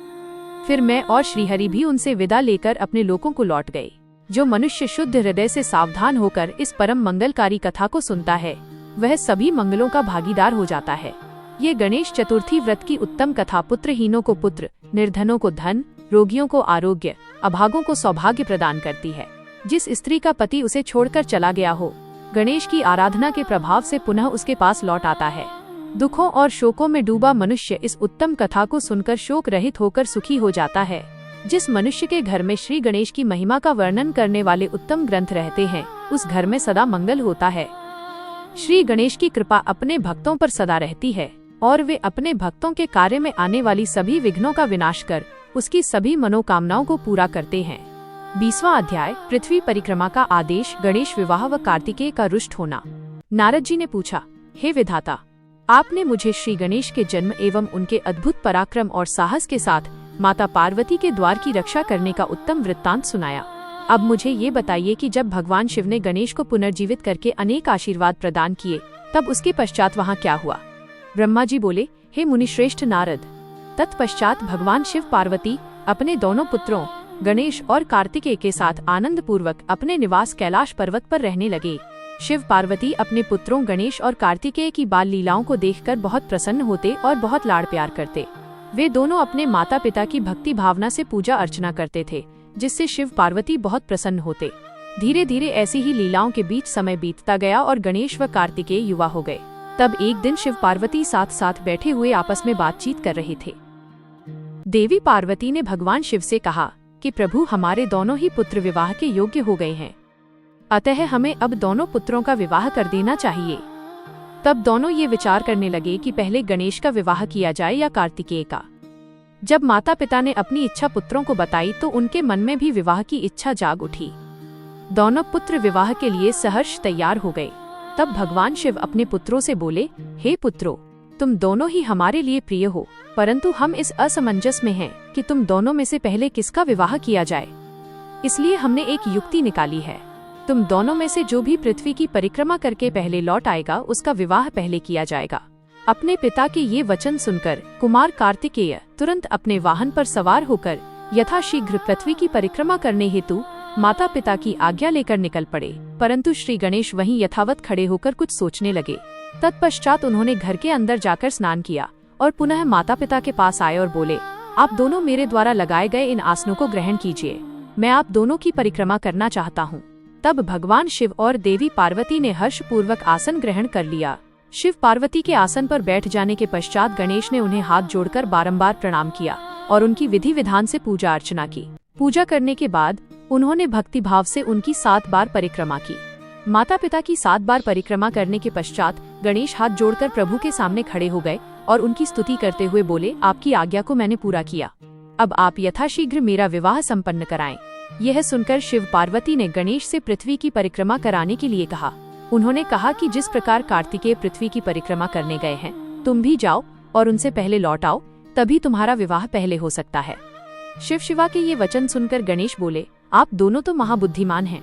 फिर मैं और श्रीहरि भी उनसे विदा लेकर अपने लोकों को लौट गए। जो मनुष्य शुद्ध हृदय से सावधान होकर इस परम मंगलकारी कथा को सुनता है, वह सभी मंगलों का भागीदार हो जाता है। ये गणेश चतुर्थी व्रत की उत्तम कथा पुत्रहीनों को पुत्र, निर्धनों को धन, रोगियों को आरोग्य, अभागों को सौभाग्य प्रदान करती है। जिस स्त्री का पति उसे छोड़कर चला गया हो, गणेश की आराधना के प्रभाव से पुनः उसके पास लौट आता है। दुखों और शोकों में डूबा मनुष्य इस उत्तम कथा को सुनकर शोक रहित होकर सुखी हो जाता है। जिस मनुष्य के घर में श्री गणेश की महिमा का वर्णन करने वाले उत्तम ग्रंथ रहते हैं, उस घर में सदा मंगल होता है। श्री गणेश की कृपा अपने भक्तों पर सदा रहती है और वे अपने भक्तों के कार्य में आने वाली सभी विघ्नों का विनाश कर उसकी सभी मनोकामनाओं को पूरा करते हैं। 20वां अध्याय, पृथ्वी परिक्रमा का आदेश, गणेश विवाह व कार्तिकेय का रुष्ट होना। नारद जी ने पूछा, हे विधाता, आपने मुझे श्री गणेश के जन्म एवं उनके अद्भुत पराक्रम और साहस के साथ माता पार्वती के द्वार की रक्षा करने का उत्तम वृत्तांत सुनाया। अब मुझे ये बताइए कि जब भगवान शिव ने गणेश को पुनर्जीवित करके अनेक आशीर्वाद प्रदान किए, तब उसके पश्चात वहाँ क्या हुआ? ब्रह्मा जी बोले, हे मुनिश्रेष्ठ नारद, तत्पश्चात भगवान शिव पार्वती अपने दोनों पुत्रों गणेश और कार्तिकेय के साथ आनंद पूर्वक अपने निवास कैलाश पर्वत पर रहने लगे। शिव पार्वती अपने पुत्रों गणेश और कार्तिकेय की बाल लीलाओं को देखकर बहुत प्रसन्न होते और बहुत लाड़ प्यार करते। वे दोनों अपने माता पिता की भक्ति भावना से पूजा अर्चना करते थे, जिससे शिव पार्वती बहुत प्रसन्न होते। धीरे धीरे ऐसी ही लीलाओं के बीच समय बीतता गया और गणेश व कार्तिकेय युवा हो गए। तब एक दिन शिव पार्वती साथ साथ बैठे हुए आपस में बातचीत कर रहे थे। देवी पार्वती ने भगवान शिव से कहा कि प्रभु, हमारे दोनों ही पुत्र विवाह के योग्य हो गए हैं, अतः हमें अब दोनों पुत्रों का विवाह कर देना चाहिए। तब दोनों ये विचार करने लगे कि पहले गणेश का विवाह किया जाए या कार्तिकेय का। जब माता पिता ने अपनी इच्छा पुत्रों को बताई तो उनके मन में भी विवाह की इच्छा जाग उठी। दोनों पुत्र विवाह के लिए सहर्ष तैयार हो गए। तब भगवान शिव अपने पुत्रों से बोले, हे पुत्रों, तुम दोनों ही हमारे लिए प्रिय हो, परंतु हम इस असमंजस में हैं कि तुम दोनों में से पहले किसका विवाह किया जाए। इसलिए हमने एक युक्ति निकाली है। तुम दोनों में से जो भी पृथ्वी की परिक्रमा करके पहले लौट आएगा, उसका विवाह पहले किया जाएगा। अपने पिता के ये वचन सुनकर कुमार कार्तिकेय तुरंत अपने वाहन पर सवार होकर यथाशीघ्र पृथ्वी की परिक्रमा करने हेतु माता पिता की आज्ञा लेकर निकल पड़े। परंतु श्री गणेश वहीं यथावत खड़े होकर कुछ सोचने लगे। तत्पश्चात उन्होंने घर के अंदर जाकर स्नान किया और पुनः माता पिता के पास आए और बोले, आप दोनों मेरे द्वारा लगाए गए इन आसनों को ग्रहण कीजिए, मैं आप दोनों की परिक्रमा करना चाहता हूँ। तब भगवान शिव और देवी पार्वती ने हर्ष पूर्वक आसन ग्रहण कर लिया। शिव पार्वती के आसन पर बैठ जाने के पश्चात गणेश ने उन्हें हाथ जोड़कर बारंबार प्रणाम किया और उनकी विधि विधान से पूजा अर्चना की। पूजा करने के बाद उन्होंने भक्ति भाव से उनकी 7 बार परिक्रमा की। माता पिता की 7 बार परिक्रमा करने के पश्चात गणेश हाथ जोड़कर प्रभु के सामने खड़े हो गए और उनकी स्तुति करते हुए बोले, आपकी आज्ञा को मैंने पूरा किया, अब आप यथाशीघ्र मेरा विवाह संपन्न कराएं। यह सुनकर शिव पार्वती ने गणेश से पृथ्वी की परिक्रमा कराने के लिए कहा। उन्होंने कहा कि जिस प्रकार कार्तिकेय पृथ्वी की परिक्रमा करने गए हैं, तुम भी जाओ और उनसे पहले लौट आओ, तभी तुम्हारा विवाह पहले हो सकता है। शिव शिवा के ये वचन सुनकर गणेश बोले, आप दोनों तो महाबुद्धिमान हैं,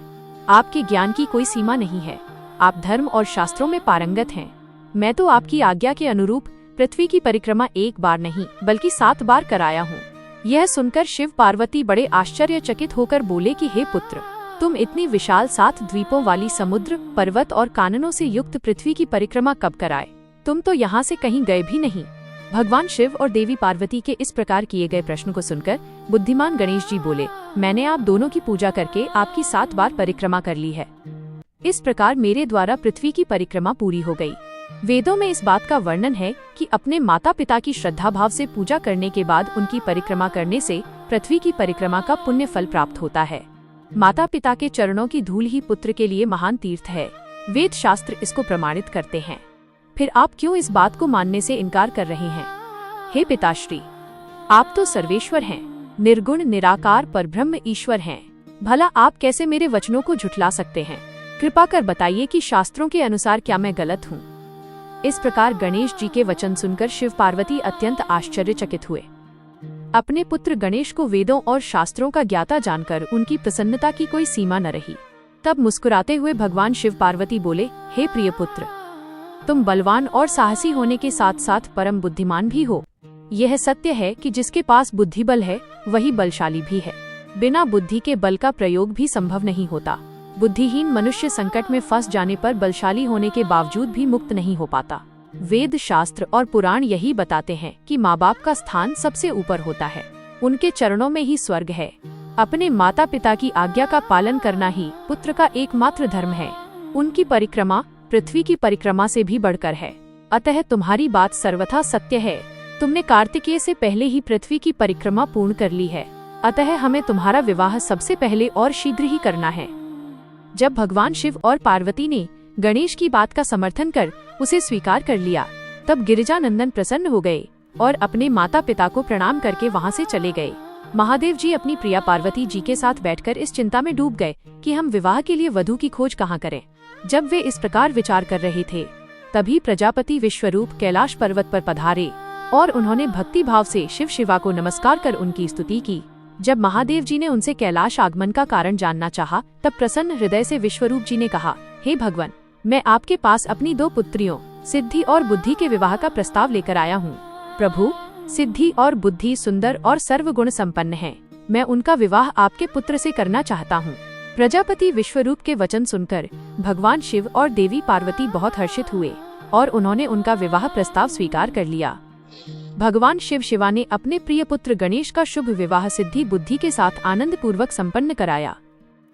आपके ज्ञान की कोई सीमा नहीं है, आप धर्म और शास्त्रों में पारंगत हैं। मैं तो आपकी आज्ञा के अनुरूप पृथ्वी की परिक्रमा 1 बार नहीं बल्कि 7 बार कराया हूँ। यह सुनकर शिव पार्वती बड़े आश्चर्यचकित होकर बोले कि हे पुत्र, तुम इतनी विशाल 7 द्वीपों वाली समुद्र, पर्वत और काननों से युक्त पृथ्वी की परिक्रमा कब कराए? तुम तो यहाँ से कहीं गए भी नहीं। भगवान शिव और देवी पार्वती के इस प्रकार किए गए प्रश्न को सुनकर बुद्धिमान गणेश जी बोले, मैंने आप दोनों की पूजा करके आपकी 7 बार परिक्रमा कर ली है। इस प्रकार मेरे द्वारा पृथ्वी की परिक्रमा पूरी हो गई। वेदों में इस बात का वर्णन है कि अपने माता पिता की श्रद्धा भाव से पूजा करने के बाद उनकी परिक्रमा करने से पृथ्वी की परिक्रमा का पुण्य फल प्राप्त होता है। माता पिता के चरणों की धूल ही पुत्र के लिए महान तीर्थ है। वेद शास्त्र इसको प्रमाणित करते हैं। फिर आप क्यों इस बात को मानने से इनकार कर रहे हैं? हे पिताश्री, आप तो सर्वेश्वर हैं, निर्गुण निराकार परब्रह्म ईश्वर हैं। भला आप कैसे मेरे वचनों को झुठला सकते हैं? कृपा कर बताइए कि शास्त्रों के अनुसार क्या मैं गलत हूँ? इस प्रकार गणेश जी के वचन सुनकर शिव पार्वती अत्यंत आश्चर्यचकित हुए। अपने पुत्र गणेश को वेदों और शास्त्रों का ज्ञाता जानकर उनकी प्रसन्नता की कोई सीमा न रही। तब मुस्कुराते हुए भगवान शिव पार्वती बोले, हे प्रिय पुत्र, तुम बलवान और साहसी होने के साथ साथ परम बुद्धिमान भी हो। यह सत्य है कि जिसके पास बुद्धि बल है वही बलशाली भी है। बिना बुद्धि के बल का प्रयोग भी संभव नहीं होता। बुद्धिहीन मनुष्य संकट में फंस जाने पर बलशाली होने के बावजूद भी मुक्त नहीं हो पाता। वेद, शास्त्र और पुराण यही बताते हैं कि माँ बाप का स्थान सबसे ऊपर होता है। उनके चरणों में ही स्वर्ग है। अपने माता पिता की आज्ञा का पालन करना ही पुत्र का एकमात्र धर्म है। उनकी परिक्रमा पृथ्वी की परिक्रमा से भी बढ़कर है। अतः तुम्हारी बात सर्वथा सत्य है। तुमने कार्तिकेय से पहले ही पृथ्वी की परिक्रमा पूर्ण कर ली है। अतः हमें तुम्हारा विवाह सबसे पहले और शीघ्र ही करना है। जब भगवान शिव और पार्वती ने गणेश की बात का समर्थन कर उसे स्वीकार कर लिया, तब गिरिजानंदन प्रसन्न हो गए और अपने माता पिता को प्रणाम करके वहां से चले गए। महादेव जी अपनी प्रिया पार्वती जी के साथ बैठकर इस चिंता में डूब गए कि हम विवाह के लिए वधू की खोज कहाँ करें। जब वे इस प्रकार विचार कर रहे थे, तभी प्रजापति विश्वरूप कैलाश पर्वत पर पधारे और उन्होंने भक्ति भाव से शिव शिवा को नमस्कार कर उनकी स्तुति की। जब महादेव जी ने उनसे कैलाश आगमन का कारण जानना चाहा, तब प्रसन्न हृदय से विश्वरूप जी ने कहा, हे भगवान, मैं आपके पास अपनी 2 पुत्रियों सिद्धि और बुद्धि के विवाह का प्रस्ताव लेकर आया हूँ। प्रभु, सिद्धि और बुद्धि सुंदर और सर्वगुण संपन्न हैं। मैं उनका विवाह आपके पुत्र से करना चाहता हूँ। प्रजापति विश्वरूप के वचन सुनकर भगवान शिव और देवी पार्वती बहुत हर्षित हुए और उन्होंने उनका विवाह प्रस्ताव स्वीकार कर लिया। भगवान शिव शिवा ने अपने प्रिय पुत्र गणेश का शुभ विवाह सिद्धि बुद्धि के साथ आनंद पूर्वक संपन्न कराया।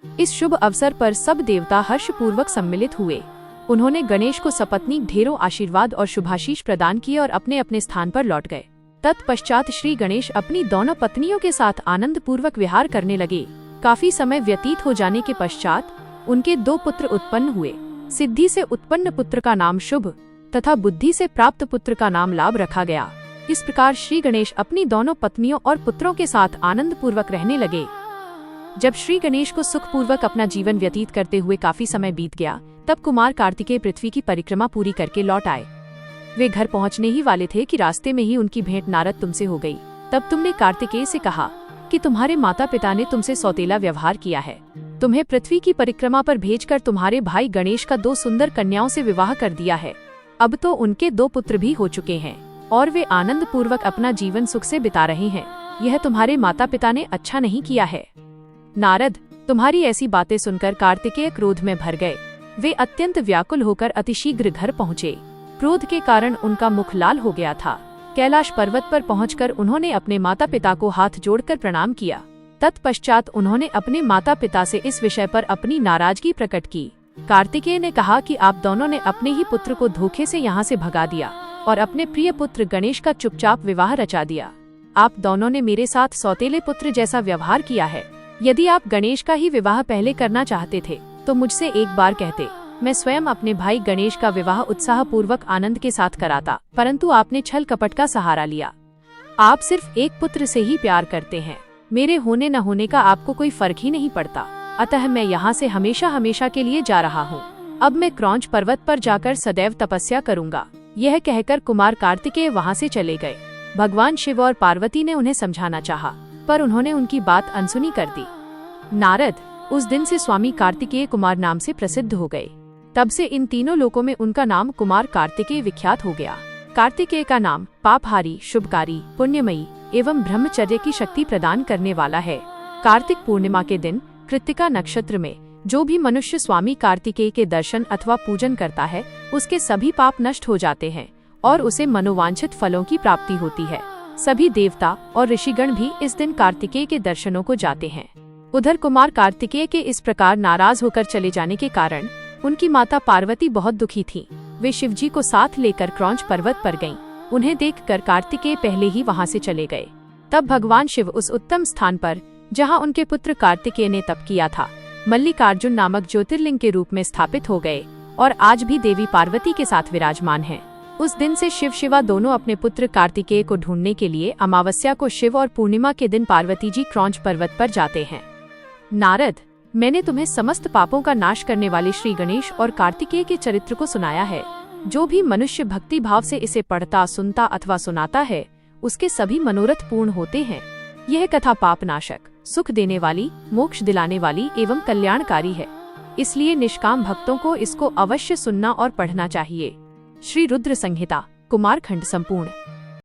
इस शुभ अवसर पर सब देवता हर्ष पूर्वक सम्मिलित हुए। उन्होंने गणेश को सपत्नीक ढेरों आशीर्वाद और शुभाशीष प्रदान किए और अपने अपने स्थान पर लौट गए। तत्पश्चात श्री गणेश अपनी दोनों पत्नियों के साथ आनंद पूर्वक विहार करने लगे। काफी समय व्यतीत हो जाने के पश्चात उनके 2 पुत्र उत्पन्न हुए। सिद्धि से उत्पन्न पुत्र का नाम शुभ तथा बुद्धि से प्राप्त पुत्र का नाम लाभ रखा गया। इस प्रकार श्री गणेश अपनी दोनों पत्नियों और पुत्रों के साथ आनंद पूर्वक रहने लगे। जब श्री गणेश को सुखपूर्वक अपना जीवन व्यतीत करते हुए काफी समय बीत गया, तब कुमार कार्तिकेय पृथ्वी की परिक्रमा पूरी करके लौट आए। वे घर पहुंचने ही वाले थे कि रास्ते में ही उनकी भेंट नारद तुमसे हो गई। तब तुमने कार्तिकेय से कहा कि तुम्हारे माता पिता ने तुमसे सौतेला व्यवहार किया है। तुम्हें पृथ्वी की परिक्रमा पर भेजकर तुम्हारे भाई गणेश का 2 सुंदर कन्याओं से विवाह कर दिया है। अब तो उनके 2 पुत्र भी हो चुके हैं और वे आनंद पूर्वक अपना जीवन सुख से बिता रहे हैं। यह तुम्हारे माता पिता ने अच्छा नहीं किया है। नारद, तुम्हारी ऐसी बातें सुनकर कार्तिकेय क्रोध में भर गए। वे अत्यंत व्याकुल होकर अतिशीघ्र घर पहुँचे। क्रोध के कारण उनका मुख लाल हो गया था। कैलाश पर्वत पर पहुंचकर उन्होंने अपने माता पिता को हाथ जोड़कर प्रणाम किया। तत्पश्चात उन्होंने अपने माता पिता से इस विषय पर अपनी नाराजगी प्रकट की। कार्तिकेय ने कहा कि आप दोनों ने अपने ही पुत्र को धोखे से यहाँ से भगा दिया और अपने प्रिय पुत्र गणेश का चुपचाप विवाह रचा दिया। आप दोनों ने मेरे साथ सौतेले पुत्र जैसा व्यवहार किया है। यदि आप गणेश का ही विवाह पहले करना चाहते थे तो मुझसे एक बार कहते, मैं स्वयं अपने भाई गणेश का विवाह उत्साह पूर्वक आनंद के साथ कराता, परंतु आपने छल कपट का सहारा लिया। आप सिर्फ एक पुत्र से ही प्यार करते हैं। मेरे होने न होने का आपको कोई फर्क ही नहीं पड़ता। अतः मैं यहाँ से हमेशा हमेशा के लिए जा रहा हूँ। अब मैं क्रौंच पर्वत पर जाकर सदैव तपस्या करूँगा। यह कहकर कुमार कार्तिकेय वहाँ से चले गए। भगवान शिव और पार्वती ने उन्हें समझाना चाहा, पर उन्होंने उनकी बात अनसुनी कर दी। नारद, उस दिन से स्वामी कार्तिकेय कुमार नाम से प्रसिद्ध हो गए। तब से इन तीनों लोकों में उनका नाम कुमार कार्तिकेय विख्यात हो गया। कार्तिकेय का नाम पापहारी, शुभकारी, पुण्यमयी एवं ब्रह्मचर्य की शक्ति प्रदान करने वाला है। कार्तिक पूर्णिमा के दिन कृत्तिका नक्षत्र में जो भी मनुष्य स्वामी कार्तिकेय के दर्शन अथवा पूजन करता है, उसके सभी पाप नष्ट हो जाते हैं और उसे मनोवांछित फलों की प्राप्ति होती है। सभी देवता और ऋषिगण भी इस दिन कार्तिकेय के दर्शनों को जाते हैं। उधर कुमार कार्तिकेय के इस प्रकार नाराज होकर चले जाने के कारण उनकी माता पार्वती बहुत दुखी थी। वे शिवजी को साथ लेकर क्रौंच पर्वत पर गईं। उन्हें देखकर कार्तिकेय पहले ही वहां से चले गए। तब भगवान शिव उस उत्तम स्थान पर जहां उनके पुत्र कार्तिकेय ने तप किया था, मल्लिकार्जुन नामक ज्योतिर्लिंग के रूप में स्थापित हो गए और आज भी देवी पार्वती के साथ विराजमान हैं। उस दिन से शिव शिवा दोनों अपने पुत्र कार्तिकेय को ढूंढने के लिए अमावस्या को शिव और पूर्णिमा के दिन पार्वती जी क्रौंच पर्वत पर जाते हैं। नारद, मैंने तुम्हें समस्त पापों का नाश करने वाले श्री गणेश और कार्तिकेय के चरित्र को सुनाया है। जो भी मनुष्य भक्ति भाव से इसे पढ़ता, सुनता अथवा सुनाता है, उसके सभी मनोरथ पूर्ण होते हैं। यह कथा पाप नाशक, सुख देने वाली, मोक्ष दिलाने वाली एवं कल्याणकारी है। इसलिए निष्काम भक्तों को इसको अवश्य सुनना और पढ़ना चाहिए। श्री रुद्र संहिता कुमारखंड संपूर्ण।